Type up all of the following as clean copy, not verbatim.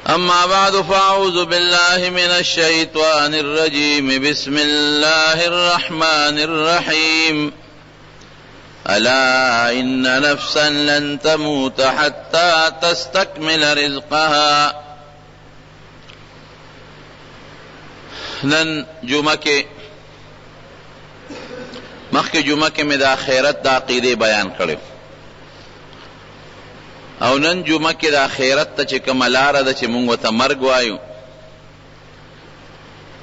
أما بعد فأعوذ بالله من الشيطان الرجيم بسم الله الرحمن الرحيم ألا إن نفسا لن تموت حتى تستكمل رزقها. نن جمعه کې مخکې جمعه کې مې د آخرت د عقیدې بیان کړو او نن جمعه کې د آخرت ته چې کومه لاره ده چې موږ ورته مرګ وایو،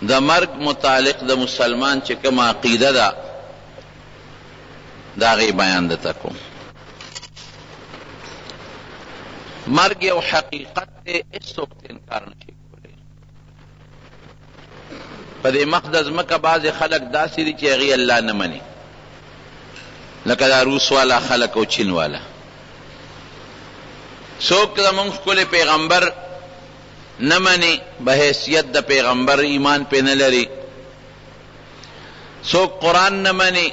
د مرګ متعلق د مسلمان چې کومه عقیده ده د هغې بیان درته کوم. مرګ یو حقیقت دی، هېڅوک انکار نشي کولی. په دې مخ د ځمکه بعضې خلک داسې دي چې هغې الله نه مني، لکه دا روس والا خلک او چین والا. څوک زمونږ ښکلی پیغمبر نه مني، به حیثیت د پیغمبر ایمان پې نه لري. څوک قرآن نه مني.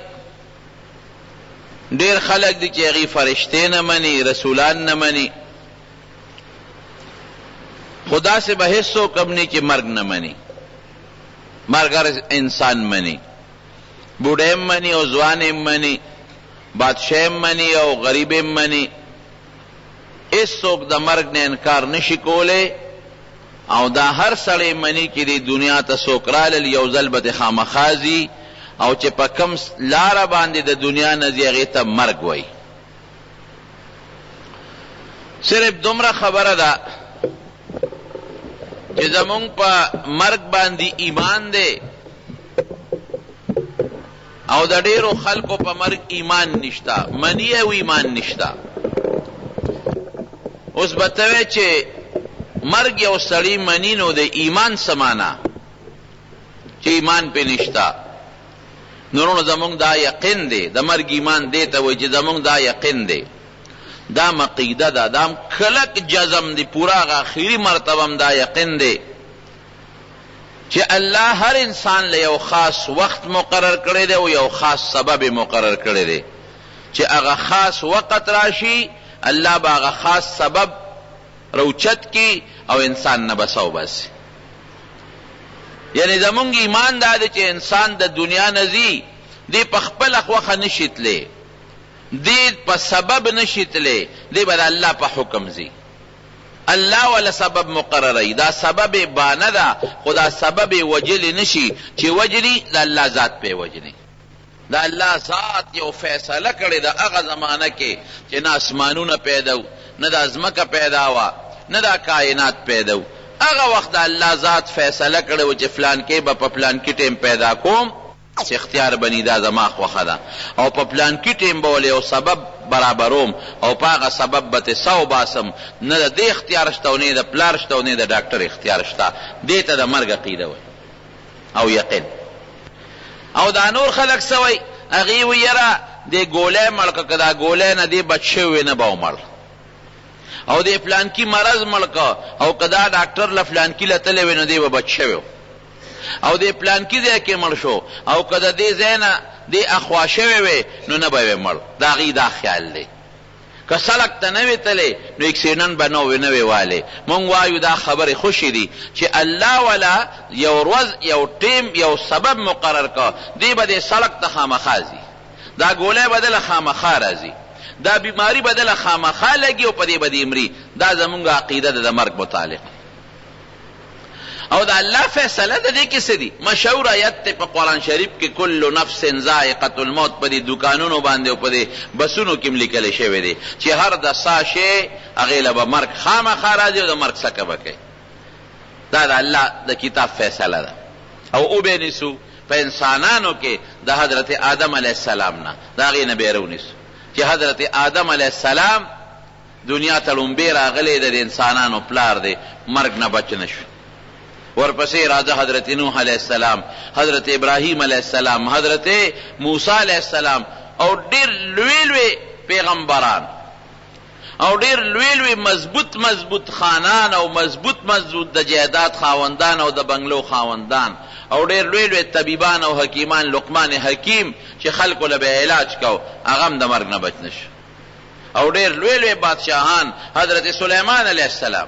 ډېر خلک دي چې هغې فرشتې نه مني، رسولان نه مني. خو داسې به هېڅوک هم نه چې مرګ نه مني. مرګ هر انسان مني، بوډۍ هم مني او ځوان هم مني، بادشاه هم مني او غریب هم مني. هېڅوک د مرګ نه انکار نشي کولی او دا هر سړی مني چې د دنیا ته څوک رالل یو ځل به د خامخا ځي او چې په کم لاره باندې د دنیا نه ځي هغې ته مرګ وایي. صرف دومره خبره ده چې زمونږ په مرګ باندې ایمان دی او د ډېرو خلکو په مرګ ایمان نشته، مني او ایمان نشته. اوس به ته وایې چې مرګ یو سړی مني نو د ایمان څه معنا چې ایمان پې نشته. نورونو زمونږ دا یقین دی، د مرګ ایمان دی ته وایي چې زمونږ دا یقین دی، دا عقیده ده، دا کلک جزم دی، پورا هغه آخري مرتبه هم دا یقین دی چې الله هر انسان له یو خاص وخت مقرر کړی دی او یو خاص سبب مقرر کړی دی چې هغه خاص وقت راشي، الله به هغه خاص سبب روچت کی او انسان نه بساو بس. یعنی زمونږ ایمان دا دی چې انسان د دنیا نه ځي، دی په خپله خوښه نشي تلی، دی په سبب نشي تلی، دی به د الله په حکم ځي. الله ولا سبب مقرروي، دا سبب بانه ده خو دا سبب وجلی نشي چې وجلی د الله ذات پې وجلی. دا الله ذات یو فیصله کړې ده هغه زمانه کې چې نه اسمانونه پیدا و، نه دا ځمکه پیدا وه، نه دا کائنات پیدا و. هغه وخت د الله ذات فیصله کړې و چې فلان کې به په فلان کې ټیم پیدا کوم، چې اختیار بني دا زما خوښه ده، او په پلان کې ټیم به ولې یو سبب برابروم او په هغه سبب به تې سو باسم. نه د دې اختیار شته او نه د پلار شته او نه د ډاکټر اختیار شته. دې ته د مرګ عقیده وایي او یقین. او دا نور خلک څه وایي؟ هغې وایي یاره دې ګولی مړ که دا ګولی نه دې بچ شوی نه به ومړ، او دې فلانکي مرض مړ که او که دا ډاکټر له فلانکي له تللی وی نو دې به بچ شوی، او دې پلانکي ځای کې مړ شو او که د دې ځای نه دې اخوا شوی وی نو نه به وی مړ. د هغې دا خیال دی. که سړک ته نه وی تلی نو اکسیډنټ به نه وی والی. مونږ وایو دا خبرې خوشې دي چې الله والا یو ورځ یو ټیم یو سبب مقرر که، دی به دې سړک ته خامخا ځي، دا ګولی به دله خامخا راځي، دا بیماري به دله خامخا لګي او په دې به دې مري. دا زمونږ عقیده ده د مرګ متعلق. او دا الله فیصله د دې کې څه دي؟ مشهور آیت دی په قرآن شریف کې کل نفس ذائقة الموت، په دې دکانونو باندې او په دې بسونو کې هم لیکلی شوی دی چې هر د سا شی هغې له به مرګ خامخا راځي او د مرګ څکه به کوي. دا د الله د کتاب فیصله ده. او وبینیسو په انسانانو کې د حضرت آدم علیه السلام نه د هغې نه به یې رونیسو چې حضرت آدم علیه السلام دنیا ته لومبې راغلی د انسانانو پلار دی، مرګ نه بچ نه شو. ورپسې راځه حضرت نوح علیہ السلام، حضرت ابراہیم علیہ السلام، حضرت موسی علیہ السلام، او ډیر لوی لوی پیغمبران او ډیر لوی لوی مضبوط خانان او مضبوط د جایداد خاوندان او د بنگلو خاوندان، او ډیر لوی لوی طبیبان او حکیمان، لقمان حکیم چې خلکو له به علاج کو، هغه هم د مرګ نه بچ نشو. او ډیر لوی لوی بادشاهان، حضرت سلیمان علیہ السلام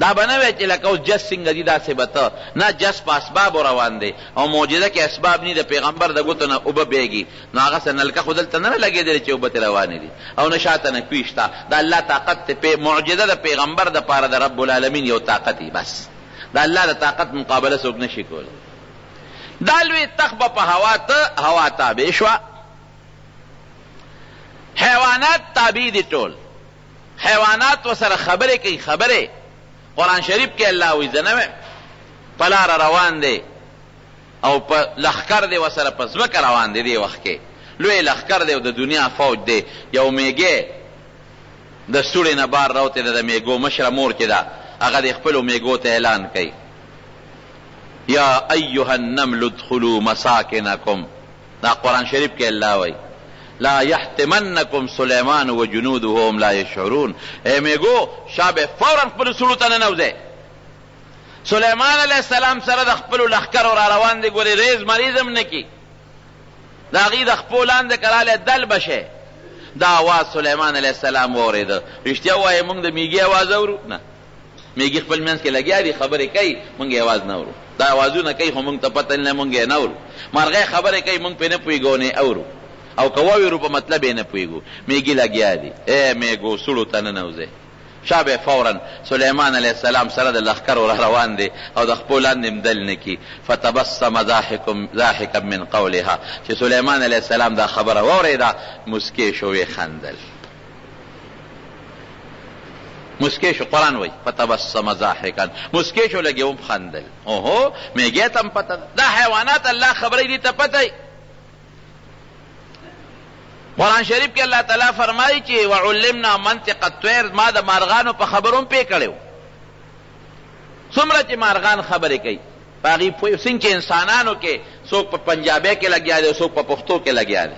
دا به نه وی چې لکه اوس جس څنګه دي داسې به ته نه، جس په اسبابو روان دی او معجزه کې اسباب نه د پیغمبر د ګوتو نه اوبه بیږي، نو هغه څه نلکه خو دلته نه لګېدلې چې اوبه ترې روانې دي او نه شاته نه کوي شته. د الله طاقت ته معجزه د پیغمبر د پاره د رب العالمین یو طاقت دی، بس د الله د طاقت مقابله څوک نشي کولی. دا لوی تخ به په هوا تابع شوه. حیوانات تابع دي ټول، حیوانات ورسره خبرې کوي. خبرې قرآن شریف کې الله وایي زه نه ویم، په لاره روان دی او په لښکر دی ورسره په ځمکه روان دی. دې وخت کې لوی لښکر دی او د دنیا فوج دی. یو میږی د ستوړې نه بار راوتې ده، د میږو مشره مور چې ده هغه د خپلو میږو ته اعلان کوي یا ایها النمل ادخلوا مساکنکم. دا قرآن شریف کې الله وایي لا یحتمنکم سلیمان و جنوده هم لا یشعرون. اے میگو شابه فوراً خپل سړو ته ننوځئ. سلیمان علیه السلام سره د خپلو لښکرو را روان دی، ګورې ریز مریضم نه کي، د هغې د خپو لاندې کرالی دل بشی. دا آواز سلیمان علیه السلام واورېده. رښتیا ووایې موږ د میږي آواز اورو؟ نه، میږي خپل منځ کې لګیا دي خبرې کوي، موږ یې آواز نه اورو. دا آوازونه کوي خو موږ ته پته نه، موږ یې نه اورو. مرغۍ خبرې کوي موږ پرې نه پوهېږو او نه اورو، او که واورو په مطلب یې نه پوهېږو. میږي لګیا دي. ای میږو سړو ته ننوځئ. شابه فوراً سلیمان علیه السلام سره د لښکر را روان دی او د خپو لاندې هم دل نه کي. فتبسم ضاحکا من قولها. چې سلیمان علیه السلام دا خبره واورېده مسکې شو، ویې خندل. مسکې شو، قرآن وایي فتبسم ضاحکا، مسکې شو لږ هم خندل. اوهو میږی ته هم پته ده. دا حیوانات الله خبرې دي ته پته. قرآن شریف کې الله تعالی فرمایي چې وعلمنا منطق الطير، ما د مارغانو په خبرو هم پوه کړی و. څومره چې مارغان خبرې کوي په هغې پوه. څنګه چې انسانانو کې څوک په پنجابۍ کې لګیا دی، څوک په پښتو کې لګیا دی،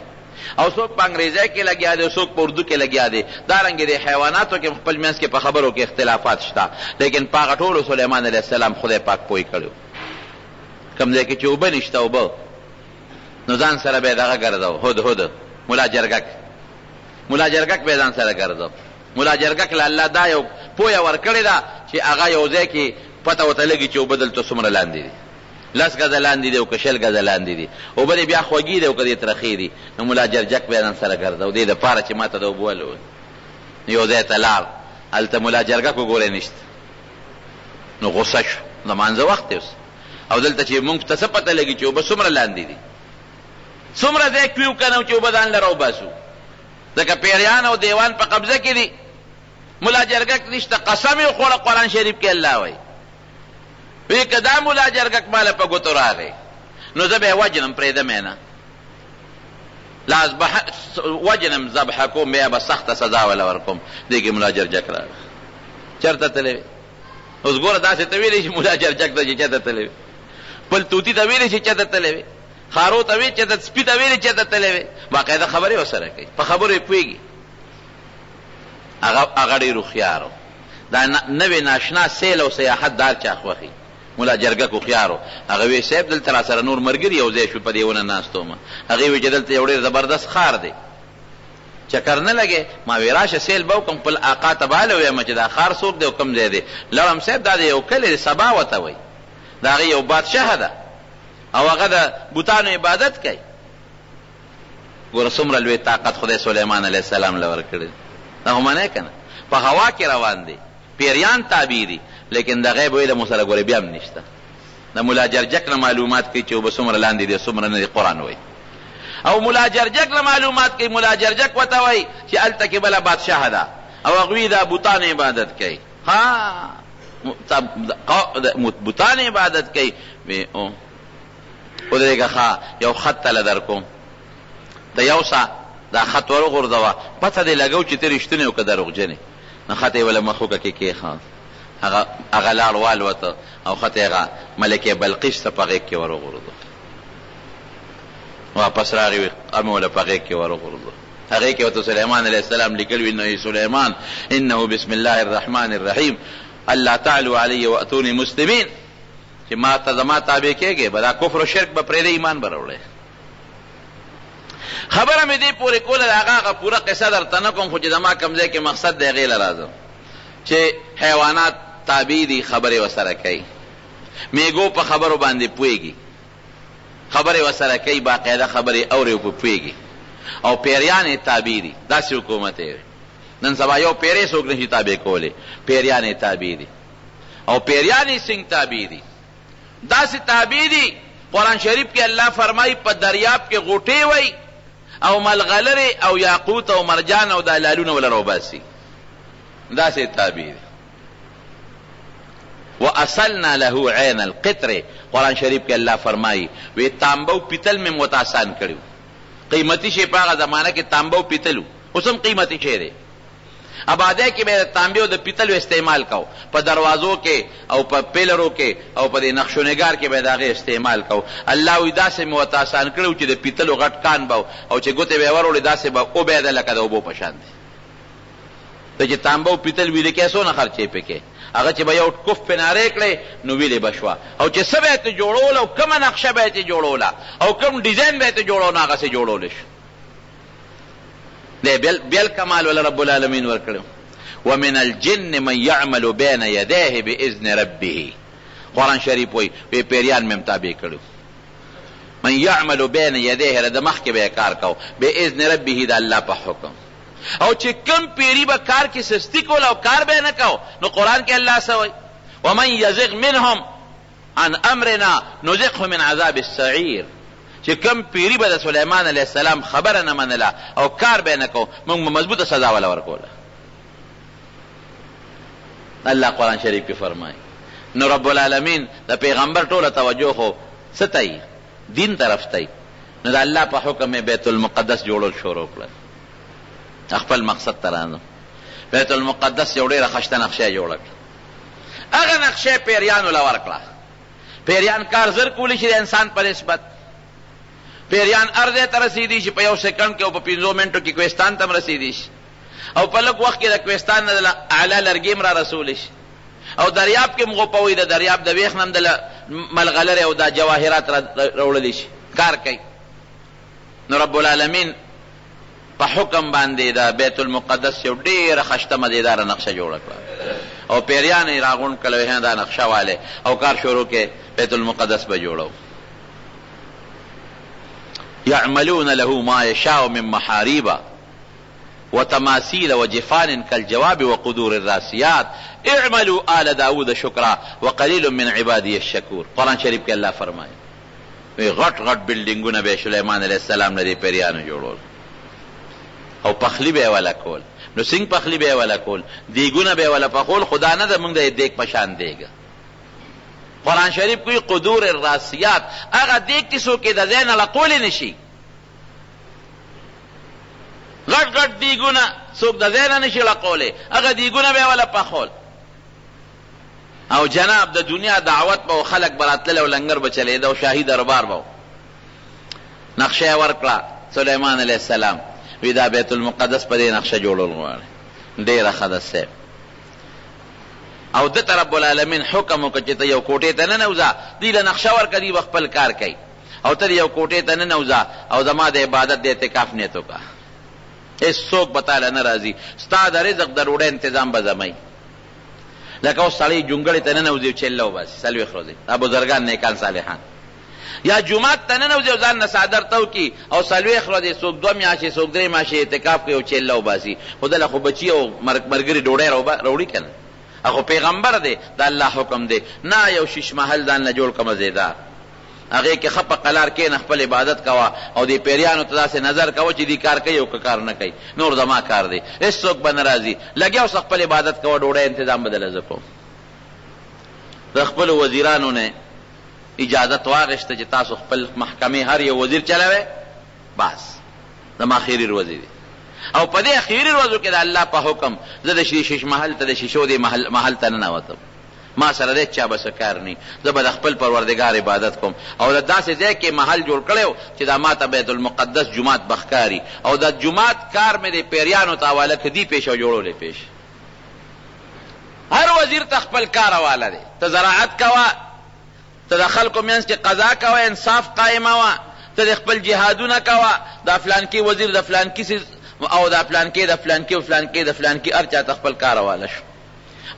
او څوک په انګریزۍ کې لګیا دی، څوک په اردو کې لګیا دی. دارنګې د حیواناتو کې خپل منځ کې په خبرو کې اختلافات شته، لیکن په هغه ټولو سلیمان علیه السلام خدای پاک پوه کړی. کوم ځای کې چې اوبه نشته، اوبه نو ځان سره به یې دغه ګرځو، هدهد ملا جرګک به ځان سره ګرځو. ملا جرګک له الله دا یو پویه ورکړې ده چې هغه یو ځای کې پته ورته لګي چې اوبه دلته څومره لاندې دي، 10 ګزه لاندې دي او که 20 ګزه لاندې دي. اوبه دې بیا خوږې دي او که دې ترخې دي. نو ملا جرګک به ځان سره ګرځو دې دپاره چې ما ته د اوبو ولول. یو ځای ته لاړ، هلته ملا جرګک وګورې نشته، نو غصه شو. لمانځه وخت اوس او دلته چې مونږ ته څه پته لګي چې اوبه څومره لاندې دي، څومره ځای کوي که نه چې اوبه ځان له راوباسو. ځکه پیریان او دیوان په قبضه کې دي، ملا جرګک نشته. قسم یې وخوړه قرآن شریف کې الله وایي وی که دا ملا جرګک ماله په ګوتو راغی نو زه به یې وجنم، پرېږدم یې نه. وجنم ذبحه کوم، بیا به سخته سزا وله ورکوم. دې کې ملا جرګک راغی. چېرته تللی وې؟ اوس ګوره داسې ته ویلی شي ملا جرګک ته چې چېرته تللی وې، خپل طوطي ته ویلی شي چېرته تللی وې، خارو ته وی چې د سپي ته ویلې چې ته تللی وې. باقاعده خبرې ورسره کوي، په خبرو یې پوهېږي. هغه ډېر هوښیار و. دا نوې ناشنا سیل او سیاحت دار چا خوښي. ملا جرګک هوښیار و. هغه وی صاحب دلته را سره نور ملګري یو ځای شو، په دې ونه ناست وم. هغې وی چې دلته یو ډېر زبردست ښار دی، چکر نه لګې. ما وی راشه سیل به وکړم، خپل آقا ته به هله ویم چې دا ښار څوک دی او کوم ځای دی. لاړم صاحب دا د یو کلي سبا ورته وایي، د هغې یو بادشاه ده او هغه د بوتانو عبادت کوي. ګوره څومره لوی طاقت خدای سلیمان علیه السلام له ورکړی. دا خو منې که نه، په هوا کې روان دی، پیریان تابع دي، لیکن د غیب علم ورسره ګوره بیا هم نشته. د ملا جرګک نه معلومات کوي چې اوبه څومره لاندې دي څومره نه دي، قرآن وایي. او ملا جرګک نه معلومات کوي، ملا جرګک ورته وایي چې هلته کې بله بادشاه ده او هغوی د بوتانو عبادت کوي. ها بوتانو عبادت کوي. ودرېږه ښه یو خط تله در کوم، د یو سا دا خط ور وغورځوه، پته دې لګو چې ته رښتونې او که دروغجنې. نو خط یې وله مخ وکړه کې کېښود. هغه لاړ والوته او خط یې هغه ملکې بلقیس ته په غېږ کې ور وغورځو. واپس راغی، امې وله په غېږ کې ور وغورځو. هغې کې ورته سلیمان علیه السلام لیکل وي انه سلیمان انه بسم الله الرحمن الرحیم الله تعالوا علی واتونی مسلمین، چې ما ته زما تابع کېږې به دا کفر و شرک به پرېږدې، ایمان به راوړی. خبره مې دې پورې کوله، د هغه پوره قصه درته نه کوم، خو چې زما کوم ځای کې مقصد دی هغې له راځم چې حیوانات تابع دي خبره وسره کوي میګو په خبرو باندې پويږي خبره وسره کوي باقاعده خبره اوري او پويږي او پیریان تابع دي داسې حکومت دی نن سبا یو پیری څوک نشي تابع کوله پیریان تابع دي او پیریان څنګه تابع دي داسې تابع دي قرآن شریف کې الله فرمایي په دریاب کې غوټي وای او ملغلره او یاقوت او مرجان او دلالونه ولا روباسي داسې تابع دي واصلنا له عين القطر قرآن شریف کې الله فرمایي وی تانبو پیتل میں متاسان کړو قیمتي شی په هغه زمانہ کې تانبو پیتلو اوسم قیمتي شی دی آباده کې به تانبو د پیتلو استعمال کو په دروازو کې او په پیلرو کې او په نقشو نگار کې به داغه استعمال کو الله وی داسې متاسان کړو چې د پیتلو غټ کان باو او چې ګوته به ورول داسې به او به د لکه د وبو پشان دي ته چې تانبو پیتل ویل کې سونه خرچې پکې هغه چې به یو کف پناره کړي نو ویلې بشوا او چې سبه ته جوړول او کومه نقشه به ته جوړول او کوم ډیزاین به ته جوړول هغه سه جوړول شي دی بل کمال ول رب العالمین ورکړو ومن الجن من يعمل بين يديه باذن ربه قرآن شریف وی پیریان مم تابع کړو من يعمل بين يديه رد مخ کې به کار کو باذن ربه د الله په حکم او چې کم پیری به کار کې سستی کول او کار به نه کو نو قرآن کې الله سوي ومن يزغ منهم عن امرنا نذقه من عذاب السعير چې کم پیری به د سليمان عليه السلام خبره نه منله او کار به نه کو موږ مضبوطه سزا ولا ورکوله الله قرآن شریف کې فرمایي نو رب العالمین د پیغمبر ټوله توجه خو ستای دین طرف ته نو د الله په حکم بیت المقدس جوړول شروع کړل خپل مقصد ترانو بیت المقدس یو ډیره خشته نقشه جوړه کړه هغه نقشه پیریانو لا ورکړه پیریان کار زر کولی شي د انسان په نسبت پیریان ارزه ته رسیدي شي په یو سکند کې او په 15 منټو کې کوهستان ته رسیدي شي او په لږ وخت کې د کوهستان نه اعلی لرګیم را رسول شي او دریاب کې مغوپوي د دریاب د ویخ نم د ملغلره او د جواهرات راوړل شي کار کوي نو رب العالمین په حکم باندې د بیت المقدس یو ډیره خشته مزیدار نقشه جوړه کړه او پیریان یې راغون کړل دا نقشه والے او کار شروع کې بیت المقدس به جوړو يعملون له ما يشاء من محاريب وتماثيل وجفان كالجواب وقدور الراسيات اعملوا آل داود شكرا وقليل من عبادي الشكور قرآن شریف کې الله فرمایي غټ غټ بلډینګونه به سليمان عليه السلام لري پیریانو جوړول او پخلی به ولا کول نو څنګه پخلی به ولا کول دیګونه به ولا پخول خدا نه د موږ د دیګ پشان دیګا قرآن شریف کوئی قدور الراسیات هغه دیګ کیسو کې د زین لا کول نشي غټ غټ دیګونه څوک د زین نشي لا کوله هغه دیګونه به ولا پخول او جناب د دنیا دعوت به خلق براتله ولنګر بچلې دا شاهي دربار به نقشه ورکړه سليمان عليه السلام وی دا بیت المقدس په دې نقشه جوړول غواړي ډیره خداسه او د رب العالمین حکم وکړي چې یو کوټه ته نه نوځه دی له نقشه ورکړي خپل کار کوي او ته یو کوټه ته نه نوځه او زما د عبادت د اعتکاف نیت وکړه هیڅ څوک بتاله نه راځي ستا د رزق د روډه تنظیم به زمای لکه اوس سړی جونګړې ته نه نوځي چلو بس سلوي خروځي ابو بزرګان نیکان صالحان یا جمعات ته نه نوځي ځان نه صادر تو کی او سلوي خروځي څوک 2 میاشتې څوک 3 میاشتې اعتکاف کوي او چلو باسي خدای له خو بچي او مرګري ډوډۍ راوړي کنه هغه پیغمبر دی د الله حکم دی نه یو شیش محل ځان نه جوړ کوم زیدا هغه کې خپ قلار کې نه خپل عبادت کوا او دی پیریانو ته داسې نظر کوا چې دی کار کوي او کار نه کوي نور زما کار دی هیڅوک به ناراضي لګیاو خپل عبادت کوا ډوډۍ تنظیم بدل زکو د خپل وزیرانو نه اجازت واغشته چې تاسو خپل محکمه هر یو وزیر چلاوي بس زما اخیری وزیر او په دې اخیری ورځو کې د الله په حکم زه د شیش محل ته د شیشو دی محل ته نه وته ما سره دې چا بس کار نه زه به خپل پروردگار عبادت کوم او د داسې ځای کې محل جوړ کړو چې د ماته بیت المقدس جمعات بخکاری او د جمعات کار مې د پیریانو ته حواله کړي پیش او جوړولې پیش هر وزیر ته خپل کار حواله دی ته زراعت کوا ته د خلکو منځ کې قضا کوا انصاف قائمه وا ته خپل جهادونه کوا د فلان کې وزیر د فلان کې او د فلان کې د فلان کې او فلان کې د فلان کې ارچا خپل کار حواله شو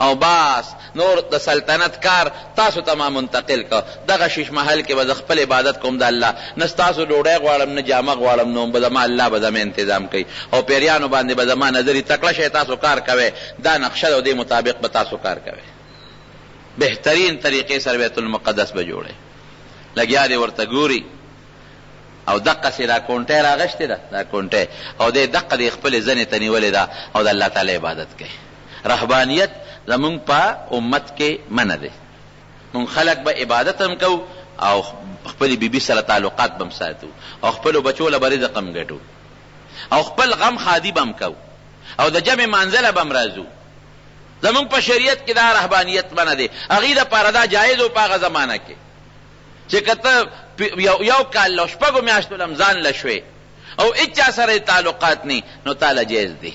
او باس نور د سلطنت کار تاسو ته ما منتقل که دغه شیش محل کې به د خپل عبادت کوم د الله، نه ستاسو ډوډۍ غواړم نه جامه غواړم، نو به زما الله به زما انتظام کوي او پیریانو باندې به زما نظري تکړه شی تاسو کار کوئ، دا نقشه ده او دې مطابق به تاسو کار کوئ. بهترین طریقې سره بیت المقدس به جوړئ. لګیا دی ورته ګوري او دقسې دا کونټۍ راغشتې ده، دا کونټۍ او دې دقه دې خپلې زنې ته نیولې ده او د الله تعالی عبادت کوي. رهبانیت زمونږ په امت کې منع دی. مونږ خلک به عبادت هم کوو او خپلې بیبي سره تعلقات به هم ساتو او خپلو بچو له به رزق هم ګټو او خپل غم خادي به هم کوو او د جمع منزله به هم راځو. زمونږ په شریعت کې دا رهبانیت منع دی. هغې دپاره دا جایز و په هغه زمانه کې چې که ته یو کال له شپږو میاشتو لمزان له شوې او هېڅ چا سره تعلقات نه، نو تاله جایز دی.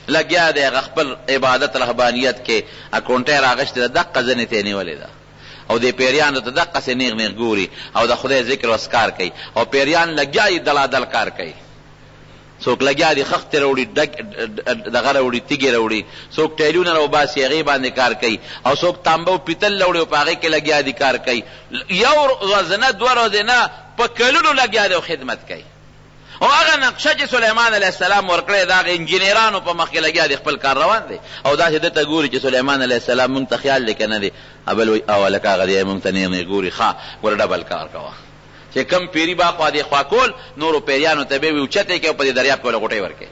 لګیا دی هغه خپل عبادت رهبانیت کې اکونټۍ راغشتې ده، دقه زنې ته یې نیولې ده او دې پیریانو ته دقسې نیغ نیغ ګوري او د خدای ذکر وسکار کوي او پیریان لګیا یې دلادل کار کوي. څوک لګیا دي خښتې راوړي، دغه راوړي، تیږې راوړي، څوک ټیلونه راوباسي هغې باندې کار کوي او څوک تانبه او پیتل راوړي او په هغې کې لګیا دي کار کوي. یو ورځ نه دوه ورځې نه په کلونو لګیا دی او خدمت کوي. او هغه نقشه چې سلیمان علیه السلام ورکړی د هغه انجینرانو په مخ کې لګیا دی، خپل کار روان دی او داسې ده ته ګوري چې سلیمان علیه السلام مونږ ته خیال دی که نه دی، بل وایي او هلکه هغه دی مونږ ته نیغ نیغ ګوري، ښه ګوره ډبل کار کوه. چې کم پیری با خوا دې خوا کول، نورو پیریانو ته به وي اوچتې کې او په دې دریاب کې له غوټۍ ورکوي.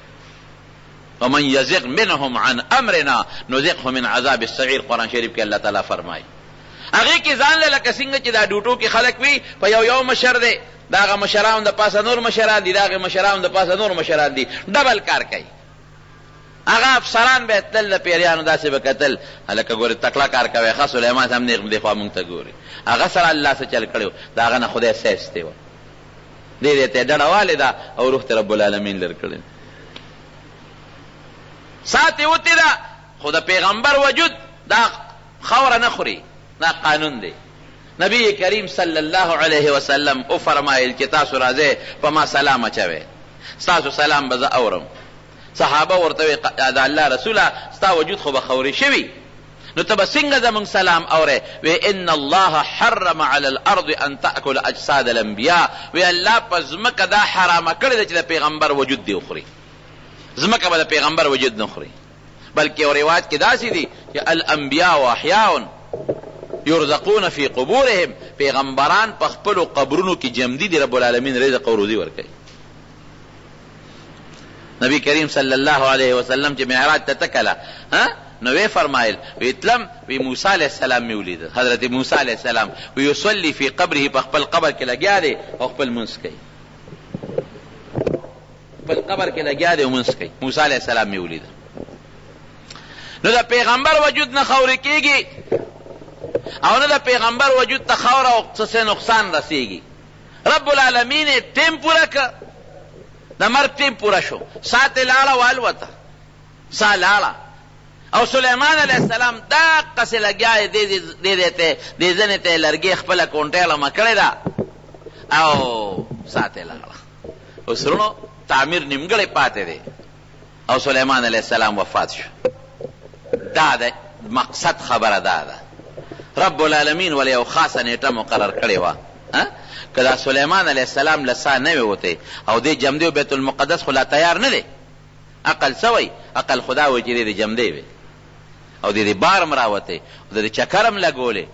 ومن یزغ منهم عن امرنا نذقه من عذاب السعیر، قرآن شریف کې الله تعالی فرمایي. هغې کې ځان له لکه څنګه چې دا ډوټو کې خلک وي په یو مشر دی، د هغه مشرانو د پاسه نور مشران دي، د هغې مشرانو د پاسه نور مشران دي، ډبل کار کوي. هغه افسران به تلل د پیریانو داسې به کتل، هلکه ګورې تکړه کار کوی، ښه سلیمان هم نیغ دې خوا مونږ ته ګوري. هغه سره الله څه چل کړی و، د هغه نه خدای سیستې وه، دې دې ته یې ډډه والې ده او روح ته رب العالمین لر کړی. ساتې وتې ده خو د پیغمبر وجود دا خوره نه خوري، دا قانون دی. نبی کریم صلی الله علیه وسلم او فرمایل چې تاسو راځئ په ما سلام اچوئ، ستاسو سلام به زه اورم. صحابه ورته وی د الله رسوله ستا وجود خو به خوري شوي، نو ته به څنګه زمونږ سلام اورې؟ وی ان الله حرم علی الارض ان تاکل اجساد الانبیاء، وی الله په ځمکه دا حرامه کړې ده چې د پیغمبر وجود دی وخوري، ځمکه به د پیغمبر وجود نه خوري. بلکې یو روایت کې داسې دي چې الانبیاء احیاء یرزقون فی قبورهم، پیغمبران په خپلو قبرونو کې جمدي دي، رب العالمین رزق او روزي ورکوي. نبی کریم صلی الله علیه وسلم چې معراج ته تکله نو وی فرمایل وی تلم وی موسی علیه السلام می ولید، حضرت موسی علیه السلام وی یصلی فی قبره، په خپل قبر کې لګیا دی او خپل منځ کوي، خپل قبر کې لګیا دی او منځ کوي. موسی علیه السلام می ولید. نو د پیغمبر وجود نه خوري کېږي او نه د پیغمبر وجود ته خوره او څه نقصان رسیږي. رب العالمین ټیم پوره که د مرګ ټیم پوره شو، ساعت یې لاړه والوته، سا لاړه او سلیمان علیه السلام دقسې لګیا دی، دې زنې ته یې لرګې خپله کونټۍ لمه کړې ده او ساعت یې لاړه. اوس رونو تعمیر نیمګړی پاتې دی او سلیمان علیه السلام وفات شو. دا د مقصد خبره دا ده، رب العالمین ولې یو خاصه نیټه مقرر کړې وه که دا سلیمان علیه السلام له سا نه وې وتی او دې جمدی و بیت المقدس خو لا تیار نه دی، عقل سوی عقل خدا وی چې دې جمدی وي او دې بار م راوتی او د چکر هم لګولې،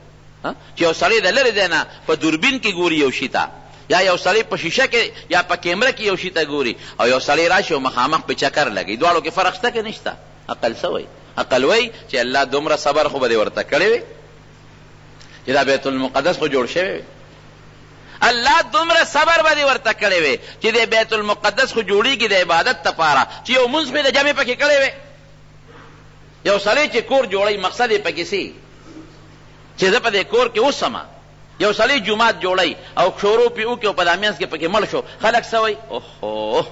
چې یو سړی د لرې دی نه په دوربین کې ګوري یو شي ته، یا یو سړی په شیشه کې یا په کیمره کې یو شي ته ګوري او یو سړی راشي او مخامخ په چکر لګي، دواړو کې فرق شته که نشته؟ عقل سوی عقل وی چې الله دومره صبر خو به دې ورته کړی وي چې دا بیت المقدس خو جوړ شوی وي، الله دومره صبر به دې ورته کړی وي چې د بیت المقدس خو جوړیږي د عبادت دپاره چې یو مونځ به د جمع پکې کړی وي. یو سړی چې کور جوړی مقصد یې پکې سي چې زه په دې کور کې اوسمه، یو سړی جومات جوړی او شورو پې وکړي او په دا منځ کې پکې مړ شو، خلک څه وایي اوهو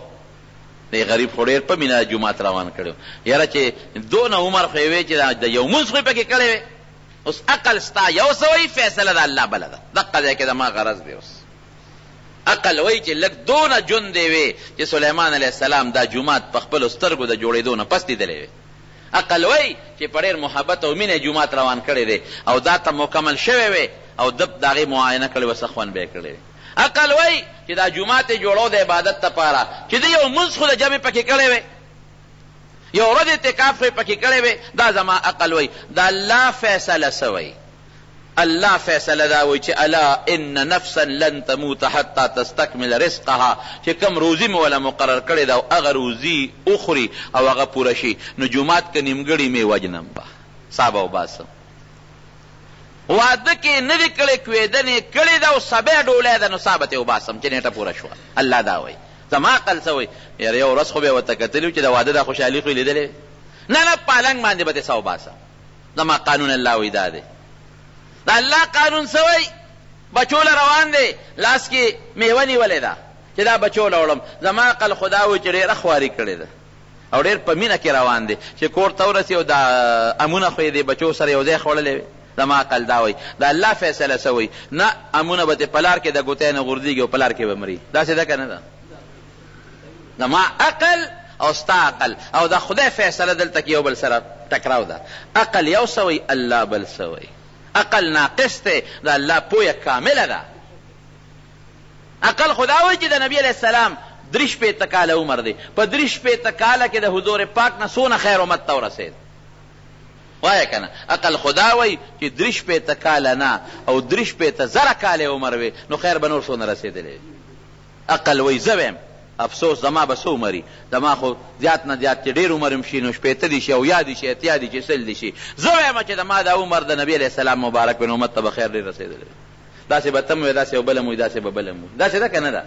دی غریب خو ډېر په مینه جومات روان کړی، یاره چې دونه عمر خو یې وی چې د یو مونځ خو یې پکې کړی وی. اوس عقل ستا یو څه وایي، فیصله د الله بله ده، دقه ځای کې زما غرض دی. اوس عقل وایي چې لږ دونه جون دی وی چې سلیمان علیه السلام دا جومات په خپلو سترګو د جوړېدو نه پس لیدلی وی عقل وای چې په ډېر محبت او مینه جومات روان کړی دی او دا ته مکمل شوی وی او دب د هغې معاینه کړې وه څه خوند به یې کړی وی. عقل وای چې دا جومات یې جوړو د عبادت دپاره چې ده یو مونځ خو د جمع پکې کړی وی، یو ورځ اعتکاف خو یې پکې کړی وی. دا زما عقل وای. دا الله فیصله سوی، الله فیصله دا وی چې الا ان نفسا لن تموت حتی تستکمل رزقها، چې کم روزي مې وله مقرر کړې ده او هغه روزي اخوري او هغه پوره شي، نو جومات که نیمګړي مې وجنم به سابه وباسم. واده کې نه دي کړی کوېدنې کړې ده او سبی ډولی ده نو سابه ترې وباسم چې نیټه پوره شوه. الله دا وایي. زما عقل څه وایي؟ یاره یو ورځ خو به یې ورته کتلي چې د واده دا خوشحالي خو یې لیدلې نه نه پالنګ باندې به دې څه وباسم. زما قانون الله وایي دا دی. د الله قانون څه وایي؟ بچو له روان دی، لاس کې میوه نیولې ده چې دا بچو له وړم. زما عقل خو دا وایي چې ډېره خواري کړې ده او ډېر په مینه کې روان دی چې کور ته ورسي او دا امونه خو یې د بچو سره یو ځای خوړلې وي. زما عقل دا وایي. د الله فیصله څه وایي؟ نه امونه به دې په لار کې د ګوتۍ نه غورځېږي او په لار کې به مري. داسې ده که نه ده؟ زما عقل او ستا عقل او د خدای فیصله دلته کې یو بل سره ټکراو ده. عقل یو څه وایي، الله بل څه وایي. عقل ناقص دی، د الله پویه کامله ده. عقل خدا وایي چې د نبی علیه السلام 63 کاله عمر دی، په 63 کاله کې د حضور پاک نه څونه خیر امت ته ورسېد. وایه که نه؟ عقل خدا وایي چې 63 کاله نه او 63,000 کاله عمر وي نو خیر به نور څونه رسېدلی. عقل وایي زه ویم افسوس زما به څه عمري، زما خو زیات نه زیات چې ډېر عمر م شي نو 80 دي شي او یا دي شي اتیا دي شي 100 دي شي. زه وایم چې د ما دا عمر د نبي علیه السلام مبارک وي نو امت ته به خیر ډېر رسېدلی. داسې به ته م وایي، داسې به بله م وایي، داسې به بله م وایي. داسې ده که نه ده؟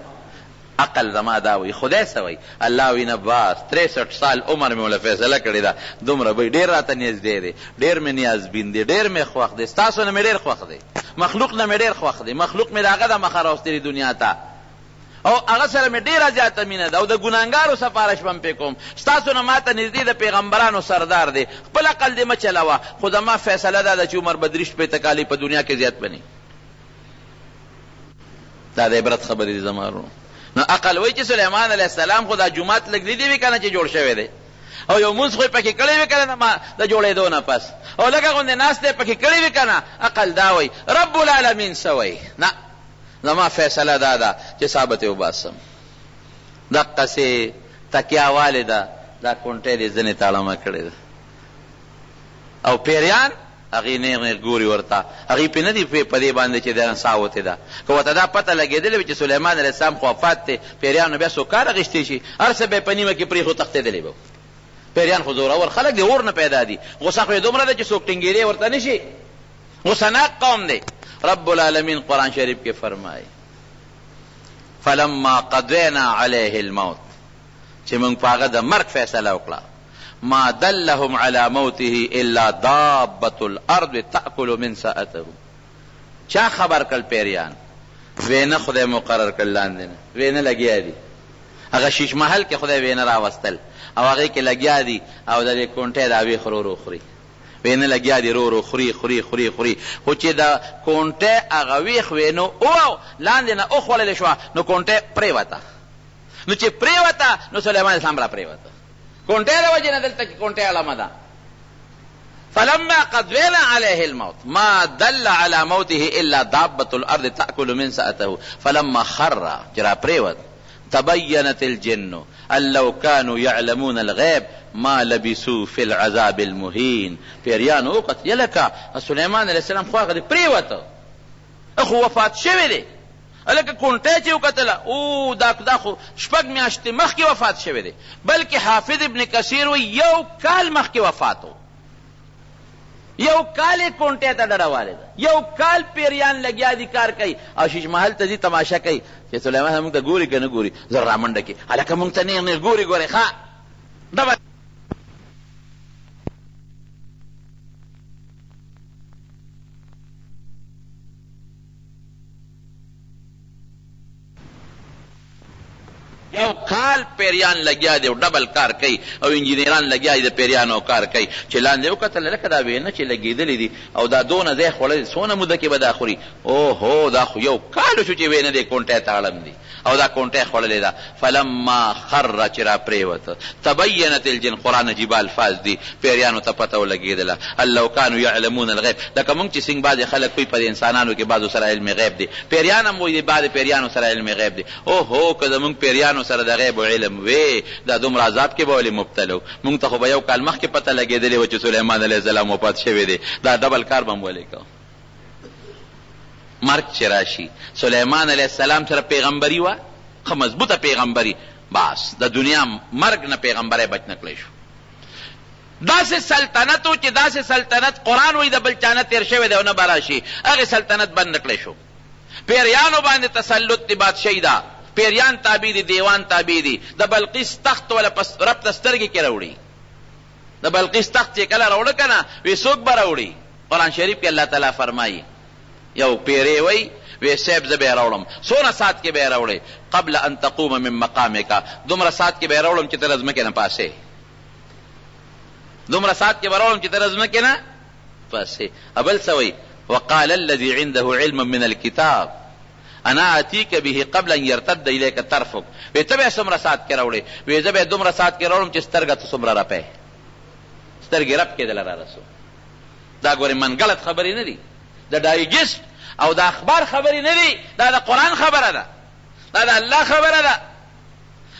عقل زما دا وایي. خدای څه وایي؟ الله وایي نه بس 63 سال عمر مې وله فیصله کړې ده، دومره به ډېر راته نږدې دی، ډېر مې نیازبین دی، ډېر مې خوښ دی، ستاسو نه مې ډېر خوښ دی، مخلوق نه مې ډېر خوښ دی، مخلوق مې د هغه د مخه راوستلي دنیا ته او هغه سره مې ډېره زیاته مینه ده او د ګناهګارو سفارش به م پې کوم. ستاسو نه ما ته نږدې د پیغمبرانو سردار دی. خپل عقل دې مه چلوه، خو زما فیصله دا ده چې عمر به 63 کالې په دنیا کې زیات بني. دا د عبرت خبرې دي زما ورونو. نو عقل وایي چې سلیمان علیه السلام خو دا جومات لږ لیدی وي که نه چې جوړ شوی دی او یو مونځ خو یې پکې کړی وي که نه ما د جوړېدو نه پس او لږه غوندې ناست دی پکې کړی وي که نه. عقل دا وایي. رب العالمین څه وایي؟ نه زما فیصله دا ده چې ثابت یې وباسم. دقسې تکیه والې ده، دا کونټۍ دې ځنې تاړمه کړې ده او پیریان هغې نیغ نیغ ګوري ورته، هغې پې نه دي په دې باندې چې د ساه وتې ده. که ورته دا پته لګېدلې وي چې سلیمان علیه السلام خو وفات دی، پیریانو بیا څوک کار اخیستی شي، هر څه به یې په نیمه کې پرېښو تښتېدلی به. پیریان خو زورور خلک دي، اور نه پیدا دي. غوسه خو یې دومره ده چې څوک ټینګېدی ورته نه شي. غوسناک قوم دی. رب العالمین قرآن شریف کې فرمایي فلما قضینا علیه الموت، چې موږ په هغه د مرګ فیصله وکړه، ما دلهم على موته الا دابة الارض تأكل من سأته. چا خبر کړل پیریان؟ وینه خدای مقرر کړل لاندې نه، وینه لګیا دي. هغه شیش محل کې خدای وینه راوستل او هغې کې لګیا دي او د دې کونټۍ دا ویښ رو خوري. وینه لګیا دي رو خوري خوري خوري خوري، خو چې د کونټۍ هغه ویښ وینو او لاندې نه وخوړلې شوه نو کونټۍ پرېوته. نو چې پرېوته نو سلیمان اسلام را پرېوته. کونټۍ د وجې نه دلته کې کونټۍ علامه ده. فلما قضینا علیه الموت ما دل على موته الا دابة الارض تأكل من سأته فلما خر، چې را پرېوت، تبینت الجن ان لو كانوا يعلمون الغیب ما لبثوا في العذاب المهین. پیریانو وکت یلکه سلیمان علیه السلام خو هغه پرېوته، خو وفات شوی دی. لکه کونټۍ چې وکتله او دا خو 6 میاشتې مخکې وفات شوی دی، بلکې حافظ ابن کثیر وایي 1 کال مخکې وفات و. 1 کال یې کونټۍ ته ډډه والې ده، 1 کال پیریان لګیا دي کار کوي او شیش محل ته ځي تماشه کوي چې سلیمان موږ ته ګوري که نه ګوري. زر رامنډه کړي هلکه موږ ته نیغ نیغ ګوري ګورې ښه ډبه. یو کال پیریان لګیا دی او ډبل کار کوي او انجینران لګیا دي د پیریانو کار کوي چې لاندې وکتل لکه دا وینه چې لګېدلې دي او دا دونه ځای خوړلی څونه موده کې به دا خوري اوهو دا خو یو کال شو چې وینه دی کونټۍ تاړم دي او دا کونټۍ خوړلې ده فلما خر چې را پرېوته تبینت الجن قرآن عجیب الفاظ دي پیریانو ته پته ولګېدله لو کانو یعلمون الغیب لکه موږ چې څنګه بعضې خلک کوي په انسانانو کې بعضو سره علم غیب دی پیریان هم وایي بعضې پیریانو سره علم غیب دی اوهو که زموږ پیریانو سره د غیب علم وی دا دومره عذاب کې به ولې مبتلا و موږ ته خو به یو کال مخکې پته لګېدلې وه چې سلیمان علیه السلام وفات شوی دی دا ډبل کار به هم ولې کوو مرګ چې راشي سلیمان علیه السلام سره پیغمبري وه ښه مضبوطه پیغمبري بس د دنیا مرګ نه پیغمبری بچ نه کړی شو داسې سلطنت و چې داسې سلطنت قرآن وایي د بل چا نه تېر شوی دی او نه به راشي هغې سلطنت بند نه کړی شو پیریانو باندې تسلط دی بادشاهي ده پیریان تابع دي دیوان تابع دي د بلقیس تخت ولا رب ته سترګې کې راوړي د بلقیس تخت چې کله راوړه که نه وی څوک به راوړي قرآن شریف کې الله تعالی فرمایي یو پیری وی وی صاحب زه به یې راوړم څونه ساعت کې به یې راوړې قبل ان تقوم من مقامک دومره ساعت کې به یې راوړم چې ته له ځمکې نه پاسې دومره ساعت کې به راوړم چې ته له ځمکې نه پاسې بل څه وی وقال الذي عنده علم من الكتاب انا اتيك به قبل ان يرتد اليك طرفك وی ته به څومره ساعت کې راوړې وی زه به دومره ساعت کې راوړم چې سترګه ته څومره رپې سترګې رپ کېدله را رسو دا ګورې من غلط خبرې نه دي د ډایجسټ او د اخبار خبرې نه دي دا د قرآن خبره ده دا د الله خبره ده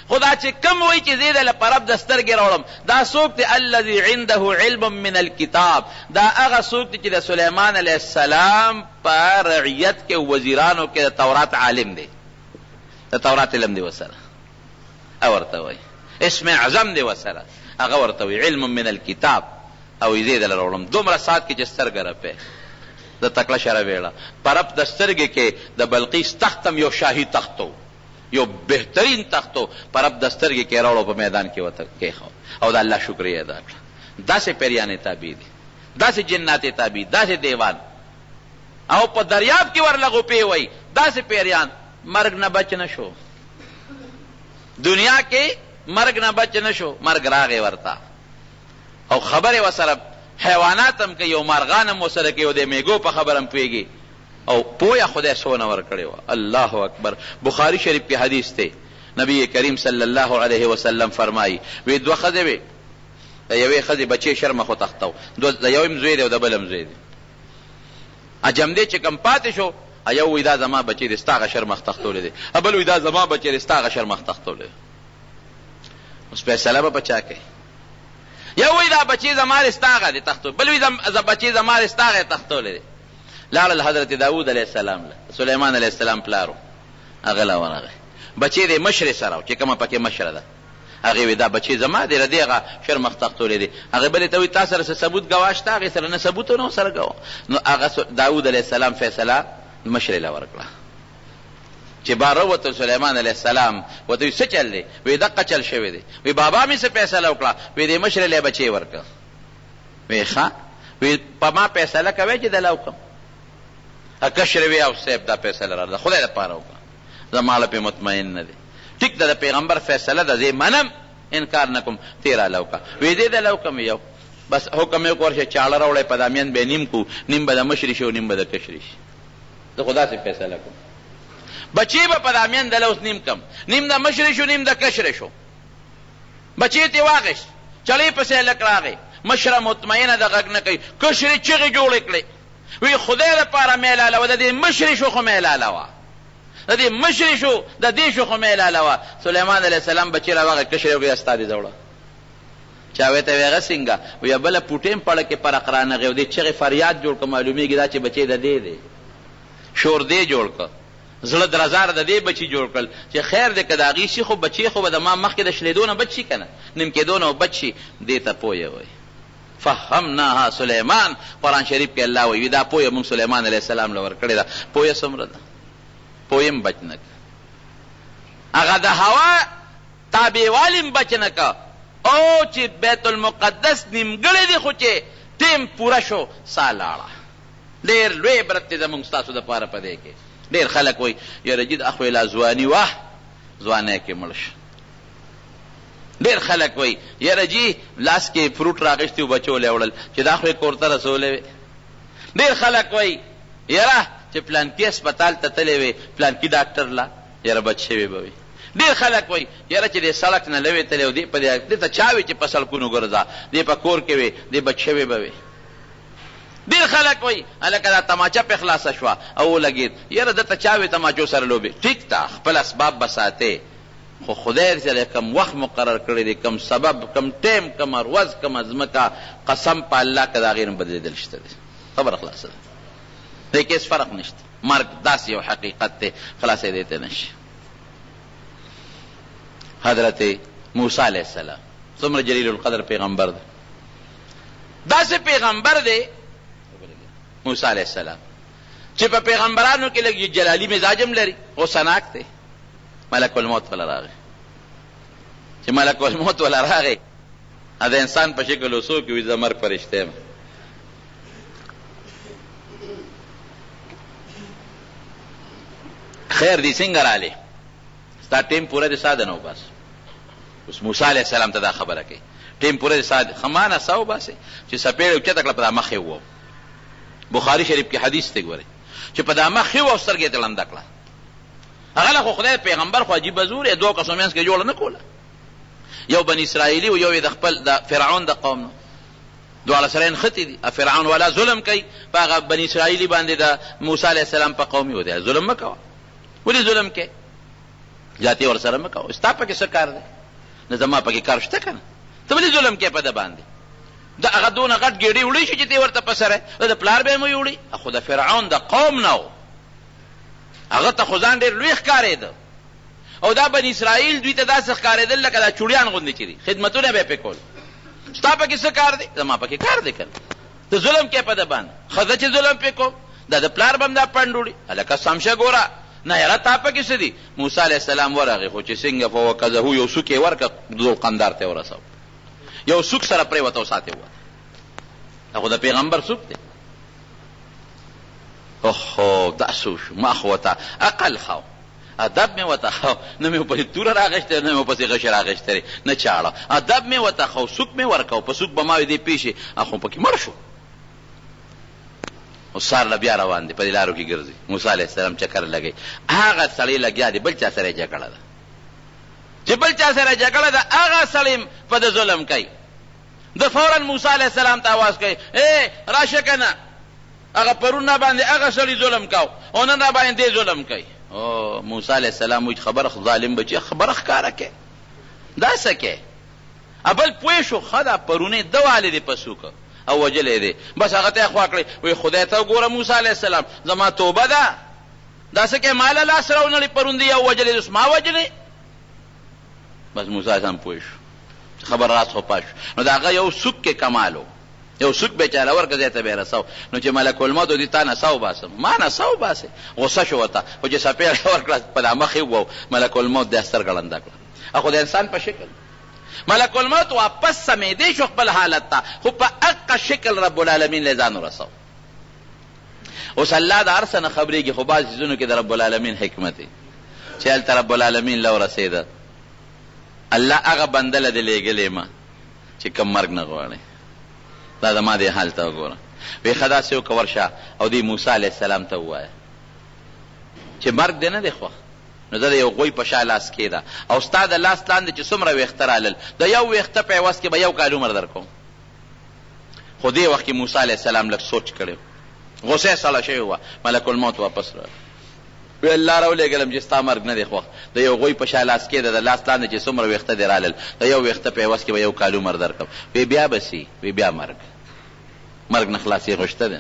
خو دا چې کم وایي چې زه یې دله په رب د سترګې راوړم دا څوک دی الذي عنده علم من الکتاب دا هغه څوک دی چې د سلیمان علیه السلام په رعیت کې وزیرانو کې د تورات عالم دی د تورات علم دی ورسره او ورته وایي اسم اعظم دی ورسره هغه ورته وایي علم من الکتاب او یې زه یې دله راوړم دومره ساعت کې چې سترګه رپې د تکړه شره ویړه پرب د سترګې کې د بلقیس تختم یو شاهي تختو یو بهترین تختو پرب د سترګې کې راوړو په میدان کې ورته کېښو او د الله شکریه ادا کړه داسې پیریانې تابع دي داسې جناتې تابع داسې دیوان او په دریاب کې ورله غوپې وایي داسې پیریان مرګ نه بچ نه شو دنیا کې مرګ نه بچ نه شو مرګ راغې ورته او خبرې ورسره حیوانات هم کوي او مارغان هم ورسره کوي او د میږو په خبر هم پوهېږي او پویه خدای څونه ورکړې وه الله اکبر بخاري شریف کې حدیث دی نبی کریم صلی الله علیه وسلم فرمایي وی دوه ښځې وې د یوې ښځې بچې شرمخ وتښتو د یو هم زوی دی او د بل هم زوی دی اجمدې چې کم پاتې شو یو وی دا زما بچې دی ستا هغه شرمخ تښتولی دی بل وی دا زما بچې دی ستا هغه شرمخ تښتولی دی اوس فیصله به په چا کوي یو وی دا بچی زمار استاغه دی تختو بل وی دا بچی زمار استاغه تختولی دی لاړل حضرت داود علیه السلام له سلیمان علیه السلام پلارو هغه لا ورغی بچی دی مشر سره چې کومه پکې مشره ده هغې وی دا بچی زما دی ردې هغه شرمخ تختولی دی هغې بلې ته وی تا سره څه ثبوت ګواه شته هغې سره نه ثبوت و نه سره ګواه نو هغه داود علیه السلام فیصله مشرې له ورکړه چې بار ووتل سلیمان علیه السلام ورته وی څه چل دی وی دقه چل شوی دی وی بابا مې څه فیصله وکړه وی دې مشرې له بچی ورکړه وی ښه وی په ما فیصله کوی چې دله وکړم کشر وی او صاحب دا فیصله را ده خدای دپاره وکړه زما له پې مطمئن نه دی ټیک ده د پیغمبر فیصله ده زه منم انکار نه کوم ته راله وکړه وی دې دله وکړم یو بس حکم یې وکړ چې چاړه راوړی په دامیان به نیم کو نیم به د مشرې شي او نیم به د کشرې شي زه خو داسې فیصله کوم بچی به په دامیان دله اوس نیم کم نیم د مشرې شو نیم د کشرې شو بچی ته واغېست چړې پسې هلک راغی مشره مطمئنه د غږ نه کوي کشرې چغې جوړې کړې وی خدای دپاره مې لاله وه د دې مشرې شو خو مې لاله وه د دې مشرې شو د دې شو خو مې لاله وه سلیمان علیه السلام بچی راوغی کشرې وکړې ستا دې زوړه چا وی ته وی هغه څنګه وی بله پوټې پړه کې فرق رانغی او دې چغې فریاد جوړ کړه معلومېږي دا چې بچی د دې دی شور دې جوړ کړه زړه درزار د دې بچی جوړ کړل چې خیر دې که د هغې شي خو بچی خو به د ما مخکې د شلېدو نه بچ شي که نه نیم کېدو نه بچ شي دې ته پویه وایي فهمناها سلیمان قرآن شریف کې الله وایي دا پویه موږ سلیمان علیه السلام له ورکړې ده پویه څومره ده پویه هم بچ نه که هغه د هوا تابعوالي هم بچ نه که او چې بیت المقدس نیمګړی دی خو چې ټیم پوره شو سا لاړه ډېر لوی عبرت دی زموږ ستاسو دپاره په دې کې ډېر خلک وایي یاره جد اخو اله ځواني وه ځوانی کې مړ شه ډېر خلک وایي یاره جی لاس کې فروټ راغشتي و بچو له وړل چې دا خو یې کور ته رسولی وې. ډېر خلک وایي یاره چې پلانکي هسپتال ته تللی وې پلانکي ډاکټر لا یاره بچ شوی به وي. ډېر خلک وایي یاره چې دې سړک نه لوې تللی و دې ته چا وي چې په سړکونو ګرځه دې په کور کې وې دې بچ شوی به وي. ډېر خلک وایي هلکه دا تماچه پې خلاصه شوه او ولګېد یاره دته چا وې تماچو سره لوبې. ټیک ده خپل اسباب به ساتې خو خدای سره کم وخت مقرر کړی دی کم سبب کم ټیم کم روز کم ځمکه قسم په الله که د هغې نه بدلېدل شته دی. خبره خلاصه ده دې کې هېڅ فرق نشته. مرګ داسې یو حقیقت دی خلاصېدی ته نشي. حضرت موسی علیه السلام څومره جلیل القدر پیغمبر دی. داسې پیغمبر دی موسی علیه السلام چې په پیغمبرانو کې لږ جلالي مزاج هم لري غصناک دی. ملک الموت ولا راغی چې ملک الموت ولا راغی د انسان په شکل اوسو کې وي د مرګ فرشته یم. خیر دی څنګه رالی ستا ټیم پوره دی ساده نو بس. اوس موسی علیه السلام ته دا خبره کوي ټیم پوره دی ساده خمانه ساو باسې چې سپېړې اوچته کړه په دا مخ یې ووم. بخاري شریف کې حدیث ته ګورئ چې په دا مخ یې وو سترګې ته لنده کړه. هغه له خو خدای پیغمبر خو عجیبه زور یې دوه کسو منځ کې جوړه نه کوله. یو بني اسرائیلي و یو یې د خپل د فرعون د قوم نه دواړه سره نښتي دي. فرعون والا ظلم کوي په هغه بني اسرائیلي باندې د موسی علیه السلام په قوم یې ودی ظلم مه کوه. ولې ظلم کوې جاتې ورسره مه کوه. ستا پکې څه کار دی نه زما پکې کار شته که نه ته ولې ظلم کوې په ده باندې. د هغه دونه غټ ګېډې وړی شي چې تی ورته په سره د پلار به یې مه وړي. خو د فرعون د قوم نه و هغه ته خو ځان ډېر لوی ښکارېده او دا بني اسرائیل دوی ته داسې ښکارېدل لکه دا چوړیان غوندې چې دي خدمتونه به یې پې کول. ستا پکې څه کار دی زما پکې کار دی که ته ظلم کوې په ده باندې. ښځه چې ظلم پې کوم دا د پلار به هم دا پنډ وړي هلکه سم شه ګوره نه یاره تا پکې څه دي. موسی علیه السلام ورغې خو چې څنګه فوکزهو یو سوک یې ورکړه ذوالقندار ته یې ورسو یو سوک سره پرېوته او ساتې ووته. خو د پیغمبر سوک دی. اوهو دا څه وشو ما خو ورته عقل خو ادب مې ورته خو نه مې ورپسې توره راغېشتې نه مې ورپسې غشې راغېشتې نه چاړه ادب مې ورته خو سوک مې ورکو په سوک به ما وې دې پیښې خو پکې مړ شو. او سار له بیا روان دی په دې لارو کې ګرځي. موسی علیه السلام چکر لګی هغه سړی لګیا دی بل چا سره یې جګړه ده چې بل چا سره جګړه ده هغه سړی په ده ظلم کوي. د فورا موسی علیه السلام ته آواز کوي ای راشه که نه هغه پرون را باندې هغه سړي ظلم کو او نن را باندې دې ظلم کوي. او موسی علیه السلام وایي خبره ظالم بچي خبره ښکاره کې دا څه کې بل پوه شو ښه دا پرونې ده والې دی په سوکه او وجلی دی بس هغه ته یې خوا کړی وایي خدای ته وګوره موسی علیه السلام زما توبه ده دا څه کې ماله لاس راونړي پرون دی یو وجلی دی اوس ما وجلی. بس موسی علیه السلام پوه شو خبر راس خو پا شو. نو د هغه یو سوک کې کمال و یو سوک بیچاره ورکه ځای ته به یې رسو نو چې ملک الموت و دي تا نسو باسم ما نسو باسې غصه شو ورته خو چې څپېړه یې ورکړه په دا مخ یې ووو ملک الموت د سترګه ړنده کړه. خو د انسان په شکل ملک الموت واپس سمېدی شو خپل حالت ته خو په حقه شکل رب العالمین له ځان ورسو. اوس الله د هر څه نه خبرېږي خو بعض څیزونو کې د رب العالمین حکمت دی چې هلته رب العالمین له ورسېده الله هغه بنده له دې لېږلې ما چې کوم مرګ نه غواړي. دا زما دې حال ته وګوره وایي ښه داسې وکړه ورشه او دې موسی علیه السلام ته ووایه چې مرګ دې نه دی خوښ نو زه د یو غوی په شا لاس کېده او ستا د لاس لاندې چې څومره ویښته رالل د یو ویښته په عوض کې به یو کال عمر در کوم. خو دې وخت کې موسی علیه السلام لږ سوچ کړی غصه یې سړه شوې وه. ملک الموت واپس راغی وی الله راولېږلم چې ستا مرګ نه دی خوښ د یو غوی په شا لاس کېده د لاس لاندې چې څومره ویښته دې رالل د یو ویښته په عوض کې به یو کال عمر در کوم. وی بیا به سي وی بیا مرګ نه خلاصې غوښته دی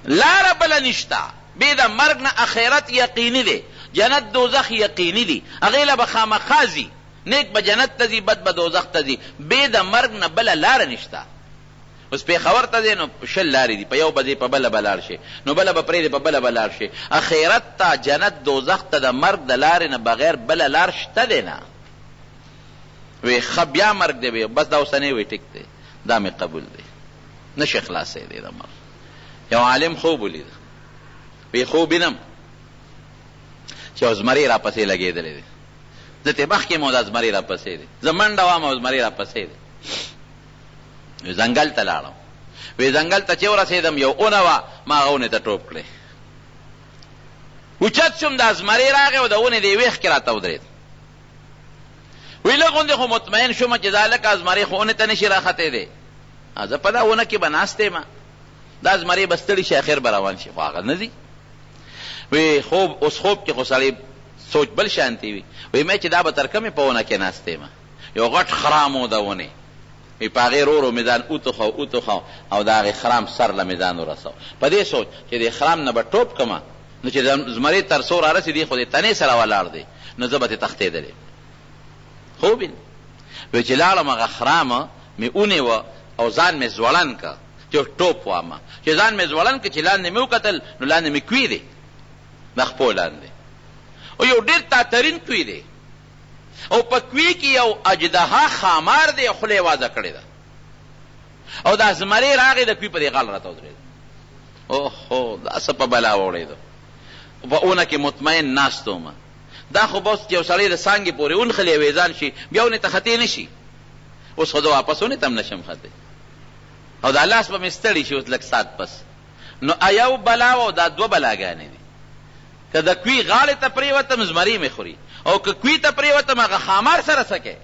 لاره بله نشته بې د مرګ نه اخرت یقیني دی جنت دوزخ یقیني دي هغې له به خامخا ځي نیک به جنت ته ځي بد به دوزخ ته ځي بې د مرګ نه بله لاره نشته. اوس پېښور ته دی نو 20 لارې دي په یو به ځې په بله به لاړ شي نو بله به پرېږدې په بله به لاړ شي. اخرت ته جنت دوزخ ته د مرګ د لارې نه بغیر بله لار شته دی نه. وی ښه بیا مرګ دی وی بس دا اوسنی وی ټیک دی دا مې قبول دی نشي خلاصېدی د مرګ. یو عالم خوب ولید وی خوب وینم چې یو زمری را پسې لګېدلی دی زه ترې مخکې یم او دا زمری را پسې دی، زه منډه وام او زمری را پسې دی. ځنګل ته لاړم، وی ځنګل ته چې ورسېدم یو اونه وه، ما هغه اونې ته ټوپ کړې. اوچت شوم، دا زمری راغی او د اونې د یوې ښکې راته ودرېد. وی لږ غوندې خو مطمئن شوم چې دا لکه زمری خو اونې ته نشي راختې دی. زه په دا اونه کې به ناست یم، دا زمری به ستړي شي اخر به روان شي، خو هغه نه ځي. وی خوب اوس خوب کې خو سړی سوچ بل شانتي وي. وی مې چې دا به تر کومې په اونه کې ناست یم، یو غټ خرام و د اونې، وی په هغې رو مې ځان اوتوخو او د هغې خرام سر له مې ځان ورسو. په دې سوچ چې د خرام نه به ټوپ کړمه، نو چې زمری تر څو رارسېدي خو د تنې سره ولاړ دی، نو زه به ترې تښتېدلی. خوب وی چې لاړم هغه خرامه مې ونیوه او ځان مې زوړن که چې ټوپ وامه. چې ځان مې زوړن که چې لاندې مې وکتل، نو لاندې مې کوي دی، د خپو لاندې، او یو ډېر تاترین کوي دی، او په کوي کې یو اجدها خامار دی، خوله یې وازه کړې ده، او دا زمری راغی د کوي په دې غل راته ودرېد. اوهو دا څه په بلا واوړېدو. په اونه کې مطمئن ناست وم. دا خو بس یو سړی د څانګې پورې ونښلي او ځان شي، بیا اونې ته ختې نه شي. اوس خو زه واپس اونې ته هم نشم ختې، او دا لاس به مې ستړي شي اوس لږ ساعت پس. نو یو بلا و او دا دوه بلاګانې دي. که د کوي غاړې ته پرېوتم زمری مې خوري، او که کوي ته پرېوتم هغه خامار سره څه کوي.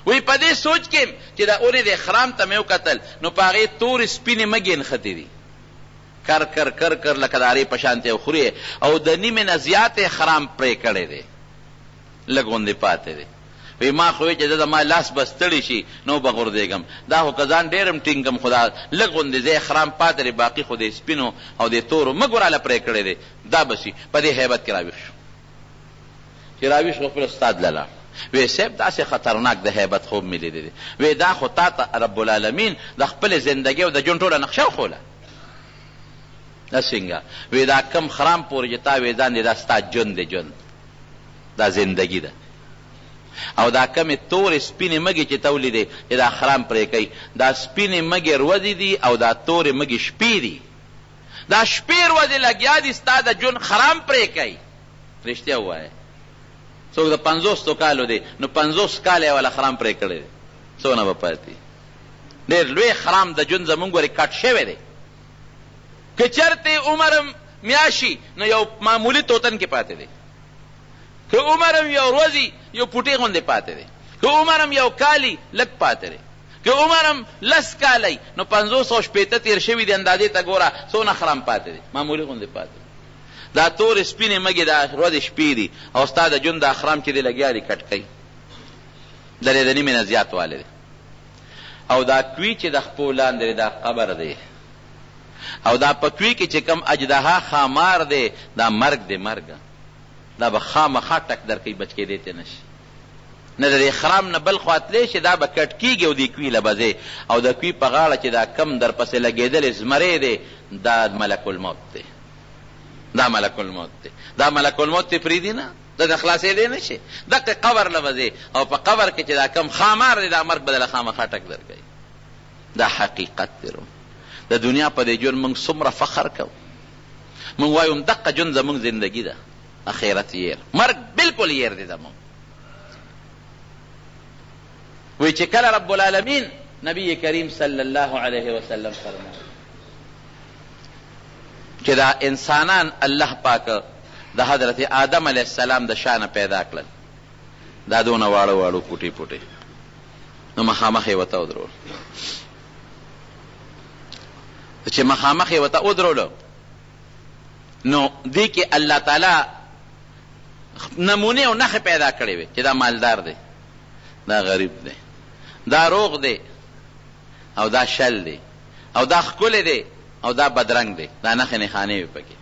وی په دې سوچ کې چې د اونې د خرام ته مې وکتل، نو په هغې تورې سپینې مږې نښتې دي، کر کر کر کر لکه د هرې په شانتې خوري، او د نیمې نه زیاتې خرام پرې کړی دی، لږ غوندې پاتې دی. وی ما خو چې زما لاس به ستړي شي نو به غورځېږم، دا خو که ځان ډېر هم ټینګ کم، خو دا لږ غوندې ځای خرام پاتې دی، باقي خو د سپینو او د تورو مږ راله پرې کړی دی، دا به شي. په دې هیبت کې راویښ شو. چې راویښ شو خپل استاد له لاړ، وی صاحب داسې خطرناک د هیبت خوب مې لیدلی دی. وی دا خو تا ته رب العالمین د خپلې زندګۍ او د ژوند ټوله نقشه وښوله. دا څنګه؟ وی دا کم خرام پورې چې تا ویدان دی، دا ستا ژوند دی، ژوند دا زندګي ده. او دا کمې تورې سپینې مږې چې ته ولیدې چې دا خرام پرې کوي، دا سپینې مږې ورځې دي او دا تورې مږې شپې دي. دا شپې ورځې لګیا دي ستا د ژوند خرام پرې کوي. رښتیا ووایه، څوک د 50 کالو دی، نو 50 کاله یې والا خرام پرې کړی دی، څونه به پاتې. ډېر لوی خرام د ژوند زمونږ ورې کټ شوی دی. که چېرته عمر میاشي نو یو معمولي توتن کې پاتې دی، که عمر هم یو ورځې یو پوټې غوندې پاتې دی، که عمر هم یو کالي لږ پاتې دی، که عمر هم 10 کالی، نو 580 تېر شوي دي. اندازې ته ګوره څونه خرام پاتې دی، معمولي غوندې پاتې دی. دا تورې سپینې مږې دا ورځې شپې دي، او ستا د ژوند دا خرام چې دی لګیا دی کټ کوي، د دې د نیمې نه زیات والی دی. او دا کوي چې د خپو لاندې دی، دا قبر دی، او دا په کوي کې چې کم اجدها خامار دی، دا مرګ دی، مرګ دا به خامخا ټک در کوي، بچ کېدی ته نشي. نه د دې خرام نه بل خوا تلی شي، دا به کټ کېږي او د کوي له بځې. او د کوي په غاړه چې دا کم در پسې لګېدلی زمری دی، دا ملک الموت دی، دا ملک الموت دی. دا ملک الموت ته پرېږدي نه، دا د خلاصېدی نه شي، دقې قبر له بځې. او په قبر کې چې دا کم خامار دی، دا مرګ به دله خامخا ټک در کوي. دا حقیقت دی. د دنیا په دې ژوند موږ څومره فخر کوو، موږ وایو دقه ژوند زموږ زندګي ده، اخرت ير، مرګ بالکل ير دی زموږ. وی چې کله رب العالمین نبی کریم صلی الله علیه وسلم فرمایي چې دا انسانان الله پاک د حضرت آدم علیه السلام د شانه پیدا کړل، دا دونه واړه واړه پوټې پوټې، نو مخامخ یې ورته ودرول. چې مخامخ یې ورته ودرولو، نو دې کې الله تعالی نمونه او نښې پیدا کړې وې چې دا مالدار دی، دا غریب دی، دا روغ دی، او دا شل دی، او دا ښکلی دی، او دا بدرنګ دی. دا نښې نښانې وې پکې.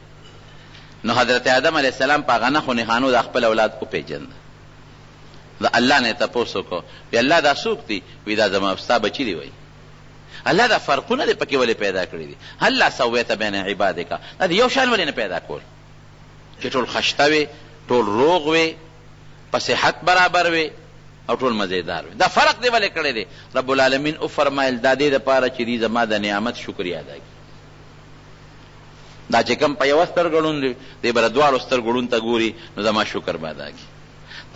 نو حضرت آدم علیه السلام په هغه نښو نښانو د خپل اولاد وپېژنده. د الله نه یې تپوس وکړو، وی الله دا څوک دی؟ وی دا زما ستا بچي دی. وایي الله دا فرقونه دی پکې ولې پیدا کړي دي؟ هلا سویت بین عبادک، دا یو شان ولې نه پیدا کول چې ټول خشته وي، ټول روغ وي، په صحت برابر وي، او ټول مزیدار وي. دا فرق دی ولې کړی دی؟ رب العالمین او فرمایل دا دې دپاره چې دې زما د نعمت شکریا ادا کړي. دا چې کوم په یوه سترګه ړوند دی، دې به د دواړو سترګو ړوند ته ګوري، نو زما شکر به ادا کړي.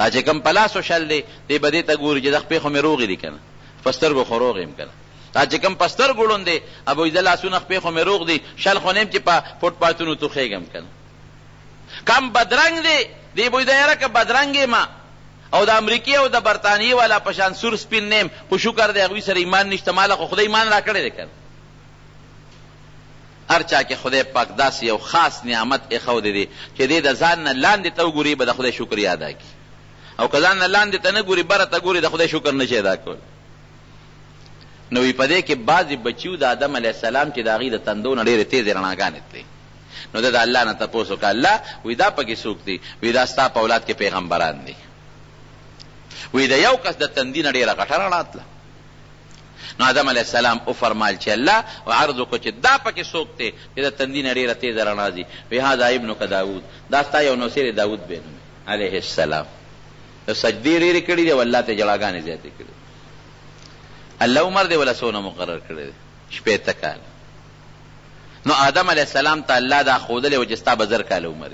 دا چې کوم په لاسو شل دی دی به دې ته ګوري چې د خپې خو مې روغې دي که نه په سترګو خو روغ یم که نه دا چې کوم په سترګو ړوند دی ابو د لاسونه خپې خو مې روغ دي شل خو نیم چې په فوټ پاتونو توخېږم که نه کم بدرنګ دی دی به د یاره که بدرنګ یم او د امریکې او د برطانیې والا په شان سور سپین نیم خو شکر دی هغوی سره ایمان نشته ماله خو خدای ایمان را کړی دی که هر چا کې خدای پاک داسې یو خاص نعمت ایښودی دی چې دی د ځان نه لاندې ته وګوري به د خدای شکر ادا کړي او که ځان نه لاندې ته نه ګوري بره ته ګوري د خدای شکر نشي ادا کولی نو وی په دې کې بعضې بچیو د آدم علیه السلام چې د هغې د تندو نه ډېرې تیزې رڼاګانې تلې نو د الله نه تپوس وکړه الله وی دا پکې څوک دی وی دا ستا په اولاد کې پیغمبران دي وی د یو کس د تندي نه ډېره غټه رڼا تله نو آدم علیه السلام وفرمایل چې الله عرض وکړو چې دا پکې څوک دی چې د تندي نه ډېره تیزه رڼا ځي وی هذا ابنک داود دا ستا یو نوسیر داود بی نوم علیه السلام د سجدې ډېرې کړي دي او الله ته جړاګانې زیاتې کړي الله عمر دی ولا څونه مقرر کړی دی 80 کاله نو آدم علیه السلام ته الله دا ښودلی و چې ستا به 1000 کاله عمر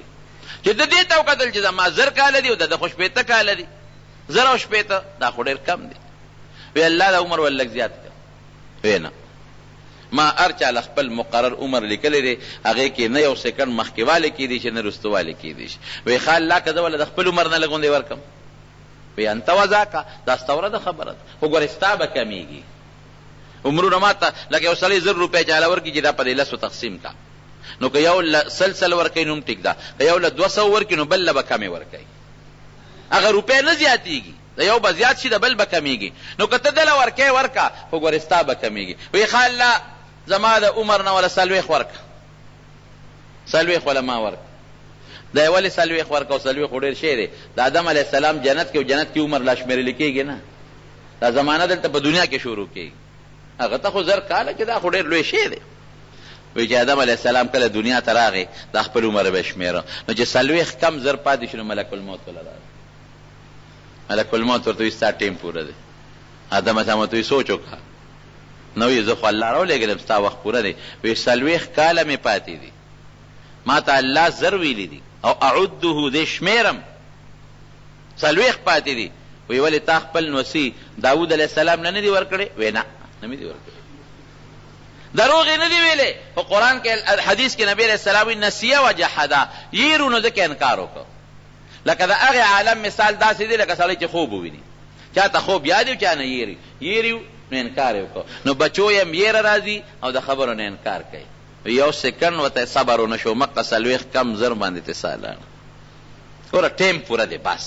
چې د دې ته وکتل چې زما 1000 کاله دي او د خو 80 کاله دي 1080 دا خو ډېر کم دی وی الله دا عمر ول لږ زیات کړ وی نه ما هر چا له خپل مقرر عمر لیکلی دی هغې کې نه یو سیکنډ مخکې والی کېدی شي نه رستو والی کېدی شي وی ښه الله که زه وله د خپل عمر نه لږ غوندې ورکړم وی انت وذاکه دا ستا ده خبره ده خو ګورې ستا به کمیږي عمرونه ما ته لکه یو سړی 1000 روپۍ چاله ورکړي چې دا په دې 10 تقسیم کا نو که یو له 100 ورکوي نو هم ټیک ده که یو له 200 ورکړي نو بل له به کمې ورکوي هغه روپۍ نه زیاتېږي د یو به زیات شي د بل به کمیږي نو که ته دله ورکې ورکه خو ګورې ستا به کمیږي وی ښه الله زما د عمر نه وله 40 ورکه 40 وله ما ورکه دا یې ولې 40 ورکه او 40 خو ډېر شی دی د آدم علیه السلام جنت کې او جنت کې عمر لا شمېرلی کېږي نه دا زمانه دلته په دنیا کې شروع کېږي هغه ته خو 1000 کاله چې دا خو ډېر لوی شی دی وی چې آدم علیه السلام کله دنیا ته راغی دا خپل عمر به شمېره نو چې 40 کم 1000 پاتې شو نو ملک الموت وله راغی ملک الموت ورته وایي ستا ټیم پوره دی آدم علیه ورته وایي سوچ وکړه نو وایي زه خو الله راولېږلم ستا وخت پوره دی وایي 40 کاله مې پاتې دي ما ته الله 1000 ویلي دي او اعده دې شمېرم 40 پاتې دي وی ولې تا خپل نوسي داود علیه السلام نه دي ورکړې وی نه نه مې دي ورکړې دروغ یې نه دي ویلې په قرآن کې حدیث کې نبی علیه السلام نسیه و جحده یېرو نو ځکه انکار وکړ لکه د هغې عالم مثال داسې دی لکه سړی چې خوب وویني چا ته خوب یاد یو چا نه یېري نو انکار یې وکړ نو بچو یم یېره راځي او د خبرو نه انکار کوي یو سیکنډ ورته صبر ونه شو مقه 40 کم 1000 باندې ته سالانه ګوره ټیم پوره دی بس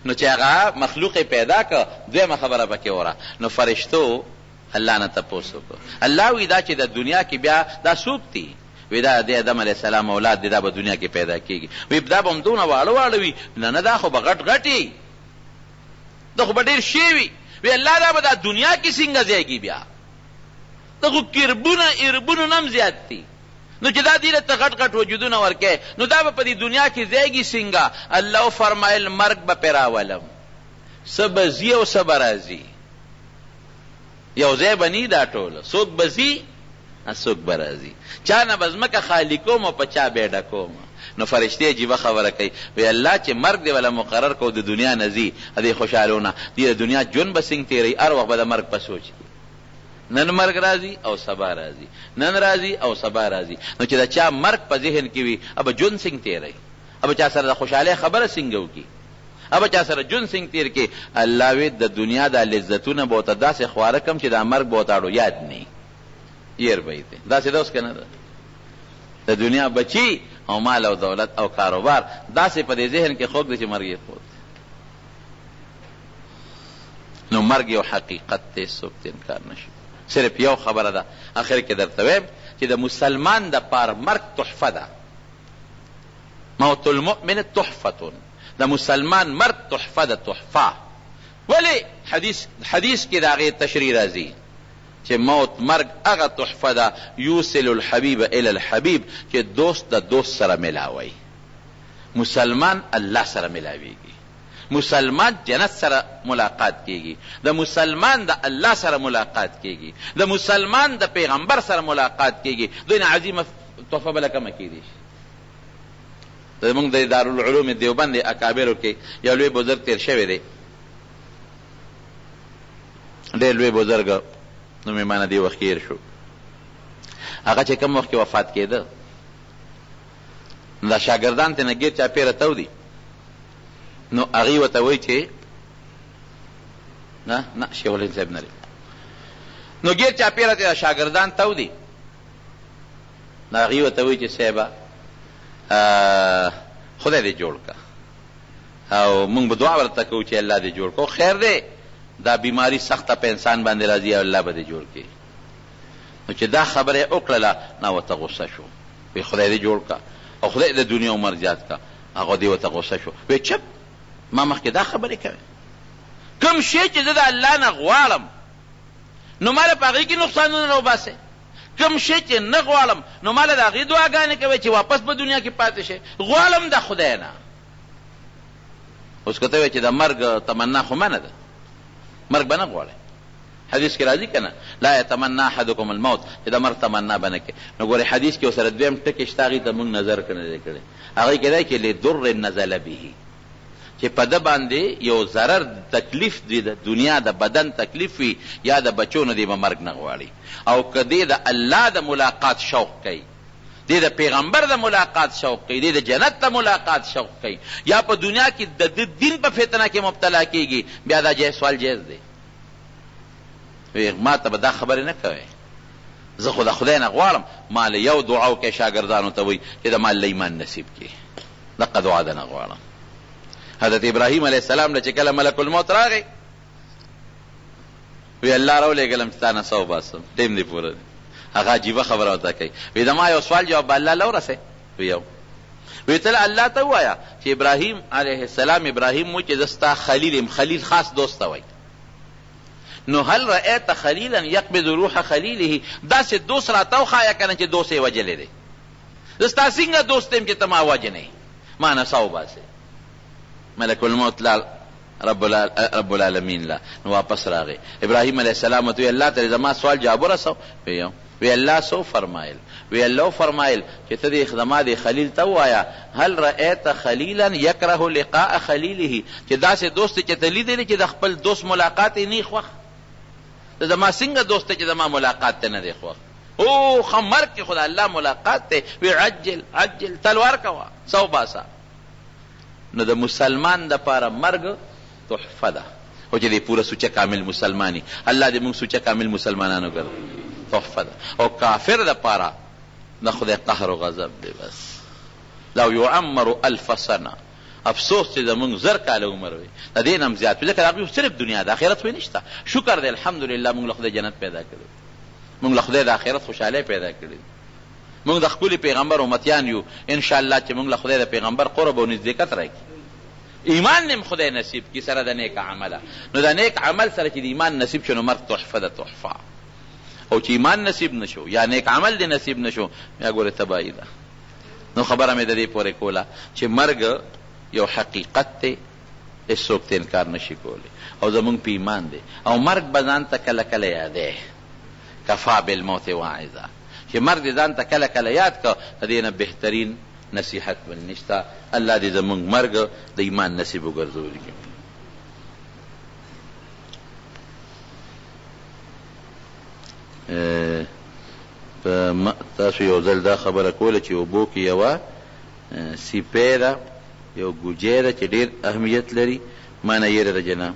نو چې هغه مخلوق پیدا که دویمه خبره پکې وره نو فرشتو الله نه تپوس وکړو الله وی دا چې د دنیا کې بیا دا څوک دي وی دا د آدم علیه السلام اولاد دی دا به دنیا کې پیدا کېږي وی دا به هم دونه واړه واړه وي نه نه دا خو به غټ غټ وي دا خو به ډېر شی وي وی الله دا به دا دنیا کې څنګه ځایږي بیا دا خو کربونه اربونه نه هم زیات دي نو چې دا دې ته غټ غټ وجودونه ورکې نو دا به په دې دنیا کې ځایږي څنګه الله فرمایل مرګ به پرې راولم څه به ځي او څه به راځي یو ځای به ني دا ټوله څوک به ځي څوک به راځي چا نه به ځمکه خالي کوم او په چا به ډکوم نو فرشتې عجیبه خبره کوي وی الله چې مرګ دی ولا مقرر کو د دنیا نه ځي دې خوشحالونه دې د دنیا ژوند به څنګه تېروي هر وخت به د مرګ په سوچ نن مرګ راځي او سبا راځي نن راځي او سبا راځي نو چې دا چا مرګ په ذهن کې وي اب ژوند څنګه تېروي اب چا سره د خوشحالۍ خبره څنګه وکړي اب چا سره ژوند څنګه تېر کې الله وی د دنیا د لذتونه به ورته داسې خواره کم چې دا مرګ به ورته اړو یاد نه ير به دی داسې ده اوس که نه ده د دنیا بچي او مال او دولت او کاروبار داسې په دې ذهن کې خوږ دی چې مرګ یې خوږ دی نو مرګ یو حقیقت دی څوک ته انکار نشي صرف یو خبره ده اخر کې درته وایم چې د مسلمان د پاره مرګ تحفه ده موت المؤمن تحفه د مسلمان مرګ تحفه ده تحفه ولی حدیث کې د هغې تشریح راځي چې موت مرګ هغه تحفه ده یوصل الحبیب الی الحبیب چې دوست د دوست سره ملاوي مسلمان الله سره ملاويږي مسلمان جنت سره ملاقات کیږي د مسلمان د الله سره ملاقات کیږي د مسلمان د پیغمبر سره ملاقات کیږي دونه عظیمه تحفه بل کومه کیږي زمونږ د دارالعلوم دیوبند اکابرو کې یو لوی بزرګ تیر شوی دی، ډېر لوی بزرګ، نو مې مانه دې وخت هېر شو. هغه چې کوم وخت کې وفات کېده، دا شاګردان ترې نه ګیر چاپېره تودي، نو هغوی ورته وایي چې نه شیخ الهند صاحب نه دی، نو ګیر چاپېره ترې شاګردان تودي، نو هغوی ورته وایي چې صاحبه خدای دې جوړ که او مونږ به دعا ورته کوو چې الله دې جوړ کو. خیر دی دا بیماری سخته په انسان باندې راځي او الله به دې جوړ کړي. نو چې دا خبره یې وکړله، نه ورته غصه شو، وی خدای دې جوړ که او خدای د دنیا عمر زیات که. هغه دې ورته غصه شو، وی چپ، ما مخکې دا خبرې کوې، کوم شی چې زه د الله نه غواړم نو ما له په هغې کې نقصانونه راوباسې، کوم شی چې نه غواړم نو ما له د هغې دعاګانې کوې چې واپس په دنیا کې پاتې شي. غواړم د خدای نه. اوس که ته وایې چې د مرګ تمنا خو منه ده، مرګ به نه غواړې. حدیث کې راځي که نه، لا یتمنا احدکم الموت، چې د مرګ تمنا به نه کوې. نو ګورې حدیث کې ورسره دویم ټکي شته، هغې ته موږ نظر نه دی کړی. هغې کې دی چې لضر نزل به، چې په ده باندې یو ضرر تکلیف دی، د دنیا د بدن تکلیف وي یا د بچو نه دی به مرګ نه غواړي. او که دی د الله د ملاقات شوق کوي، دی د پیغمبر د ملاقات شوق کوي، دی د جنت د ملاقات شوق کوي، یا په دنیا کې د دین په فتنه کې مبتلا کیږي، بیا دا سوال جایز دی. ما ته به دا خبرې نه کوئ، زه خو د خدای نه غواړم. ما له یو دعا وکړئ شاګردانو ته وایي چې د ما له ایمان نصیب کړي، دقه دعا ده نه غواړم. حضرت ابراهیم علیه السلام له چې کله ملک الموت راغی، وی الله راولېږلم چې تا نه څه وباسم، ټیم دې پوره دی. هغه عجیبه خبره ورته کوي، وی د ما یو سوال جواب به الله له ورسئ. یو وی ته الله ته ووایه چې ابراهیم علیه السلام ابراهیم و چې زه ستا خلیل یم، خلیل خاص دوست ته وایي. نو هل رأیت خلیلا یقبض روح خلیله، داسې دوست راته وښایه که نه چې دوست یې وجلی دی. زه ستا څنګه دوست یم چې ته ما وجنې، ما نه څه وباسې. ملک الموت لا رب العالمین لا. نو واپس راغی ابراهیم علیه السلام ورته وی الله ته زما سوال جواب ورسو. وی الله سو فرمایل، وی الله فرمایل چې ته دې زما دې خلیل ته ووایه هل رأیت خلیلا یکره لقاء خلیله، چې داسې دوست چې ته لیدلی چې د خپل دوست ملاقات یې نه خوښ. ته زما څنګه دوست ته چې زما ملاقات ته نه دی خوښ؟ او خمر کې خدا الله ملاقات ته وی عجل عجل، تلوار کوه څه وباسه. نو د مسلمان د پاره مرګ تحفه ده، او چې دی پوره سوچه کامل مسلمانی. الله دې موږ سوچه کامل مسلمانانو ګرځي، تحفه ده. او کافر د پاره د خدای قهر او غضب دی. بس لو یعمر 1000 سنه، افسوس چې زمونږ 1000 کاله عمر وي، د دې نه هم زیات وي، ځکه هغوی صرف دنیا د آخرت خو یې نشته. شکر دی الحمدلله موږ له خدای جنت پیدا کړی، موږ له خدای د آخرت خوشحالۍ پیدا کړی. موږ د خپل پیغمبر امتیان یو، انشاءالله چې موږ له خدای د پیغمبر قرب او نزدېکت راکړي. ایمان نیم خدای نصیب کی سره د نیک عمله. نو د نیک عمل سره چې د ایمان نصیب شو نو مرګ تحفه ده، تحفه. او چې ایمان نصیب نشو یا نیک عمل دې نصیب نشو، یا ګوره تباهي ده. نو خبره مې د دې پورې کوله چې مرګ یو حقیقت دی، هېڅوک ته انکار نشي کولی، او زمونږ په ایمان دی. او مرګ به ځان ته کله کله یادی، کفا بالموت واعظه، چې مرګ دې ځان ته کله کله یاد که، د دې نه بهترین نصیحت بل نشته. الله دې زمونږ مرګ د ایمان نصیب وګرځولي. تاسو یو ځل دا خبره کوله چې اوبو کې یوه سیپی ده، یو ګوجی ده چې ډېر اهمیت لري، ما نه یېره ده جناب.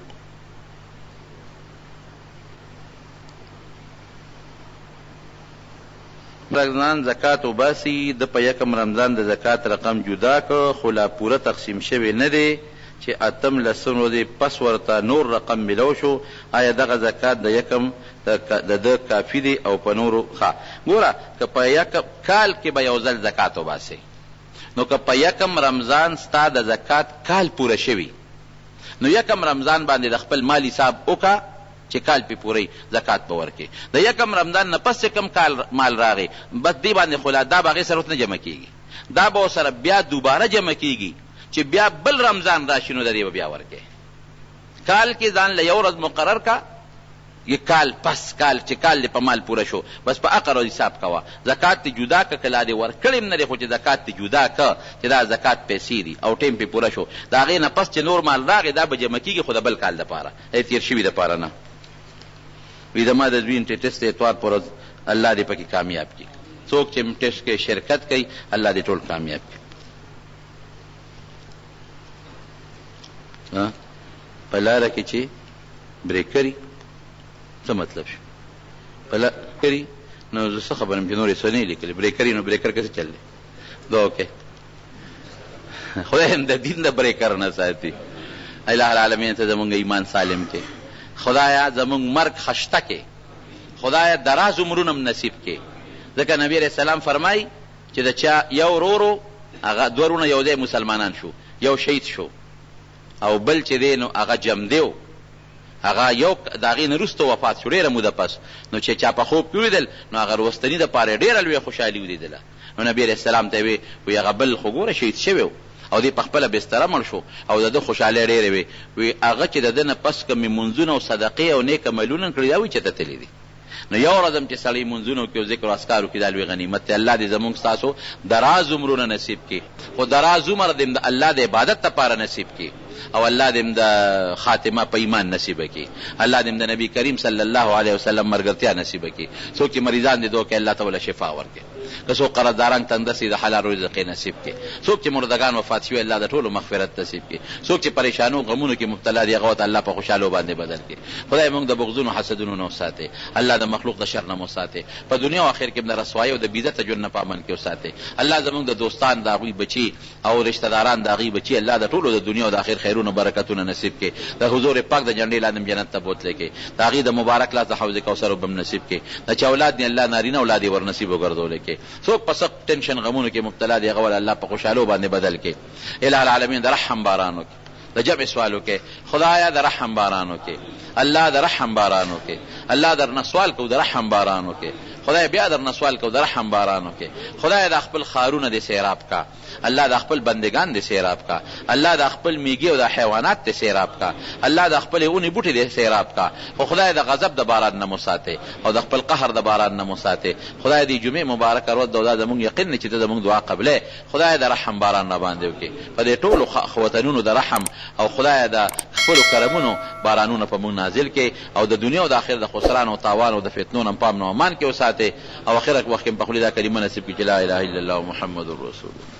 رمضان زکات وباسي، د په یکم رمضان د زکات رقم جدا که، خو لا پوره تقسیم شوی نه دی چې اتم لسم ورځې پس ورته نور رقم ملو شو. آیا دغه زکات د یکم د ده کافي دی او په نورو ښه؟ ګوره که په یکم کال کې به یو ځل زکات وباسئ، نو که په یکم رمضان ستا د زکات کال پوره شوي، نو یکم رمضان باندې د خپل مال حساب وکړه چې کال پې پوری زکات به ورکړي. د یکم رمضان نه پس چې کم کال مال راغی، بس دې باندې خو دا به هغې سره نه جمع کېږي، دا به ورسره بیا دوباره جمع کېږي چې بیا بل رمضان راشي، نو د دې به بیا ورکړي. کال کې ځان له یو ورځ مقرر کا یہ کال پس کال چې کال دې په مال پوره شو بس په عقر حساب کوه زکات دې جدا که کلا دې ورکړی هم نه دی خو چې زکات دې جدا که چې دا زکات پیسې دي او ټیم پې پوره شو د هغې نه پس چې نور مال راغی دا به جمع کېږي خو د بل کال دپاره تېر شوي دپاره نه وي زما د دوی ټېسټ د اتوار په ورځ الله دې پکې کامیاب کړي څوک چې ټېسټ کې شرکت کوي الله دې ټول کامیاب کړي په لاره کې چې بریکري څه مطلب شو په لاره کړي نو زه څه خبرم چې نورې څه نه یې لیکلي بریکري نو بریکر کسې چل دی دا وکې خدای هم د دین د بریکر نه ساتي الہ العالمین ته زمونږ ایمان سالم کې خدایا زمونږ مرګ خشته کې خدایا دراز عمرونه هم نصیب کې ځکه نبی علیہ السلام فرمایي چې د چا یو ورورو هغه دوه وروڼه یو ځای مسلمانان شو یو شهید شو او بل چې دی نو هغه جمدیو هغه یو د هغې نه وروسته وفات شو ډېره موده پس نو چې چا په خوب کې ولیدل نو هغه وروستني دپاره ډېره لویه خوشحالي ولیدله نو نبي علیه السلام ته یې وی هغه بل خو ګوره شهید شوی او دی په خپله بستره مړ شو او د ده خوشحالۍ ډېرې وی هغه چې د ده نه پس کومې منځونه او صدقې او نیک عملونه کړي دا وایي چې ته تللی دي نو یو ورځ هم چې سړی منځونو کې او ذکر او اذکارو کې دا لوی غنیمت دی الله دې زمونږ ستاسو دراز عمرونه نصیب کړي خو دراز عمر دې د الله د عبادت لپاره نصیب کړي او الله دې د خاتمه په ایمان نصیبه کړي الله دې د نبی کریم صلی الله علیه وسلم مرګرتیا نصیبه کړي څوک چې مریضان دي دوی کې الله تعالی شفا ورکړي که څوک قرضداران تنده سي د حلال رزق نصیب کړي څوک چې مردگان وفات شوي الله د ټولو مغفرت نصیب کړي څوک چې پریشانو غمونو کې مبتلا دي هغه ته الله په خوشحالو باندې بدل کړي خدای موږ د بغضونو حسدونو نه وساتي الله د مخلوق د شر نه وساتي په دنیا او آخرت کې د رسوایی او د بیزت ژوند نه په امن کې وساتي الله زموږ د دوستان د هغوی بچي او رشتہ داران د هغوی بچي الله د ټولو د دنیا او د آخرت خیرونه برکتونه نصیب کړي د حضور پاک د جنډې لاندې جنت ته بوتلی کړي د هغې د مبارک لاس د حوض کوثر وبم نصیب کړي د چا اولاد دي الله نارینه اولاد یې ور نصیب وګرځولی کړي څوک په سخت ټینشن غمونو کې مبتلا دی هغه ول الله په خوشحالو باندې بدل کړي الہ العالمین د رحم باران وکړي د جمع سوال وکړي خدایا د رحم باران وکړي الله د رحم باران وکړي الله درنه سوال کو د رحم باران وکړي خدای بیا درنه سوال کو د رحم باران وکړي خدای د خپل خارونه د سیراب کا الله د خپل بندگان د سیراب کا الله د خپل میږي او د حیوانات د سیراب کا الله د خپل اونې بوټي د سیراب کا خو خدای د غضب د باران نه مساته او د خپل قهر د باران نه مساته خدای د جمعې مبارک ورځ د زمونږ یقین چې د زمونږ دعا قبله خدای د رحم باران نه باندې وکړي په دې ټولو خوتنونو د رحم او خدای د خپل کرمونو بارانونه په موږ نازل کړي او د دنیا او د آخرت د خسران او تاوان او د فتنو نه پام نه امان کې وساتي او اخرت وخت په خپل دا کلمه نصیب کړي چې لا اله الا الله محمد رسول الله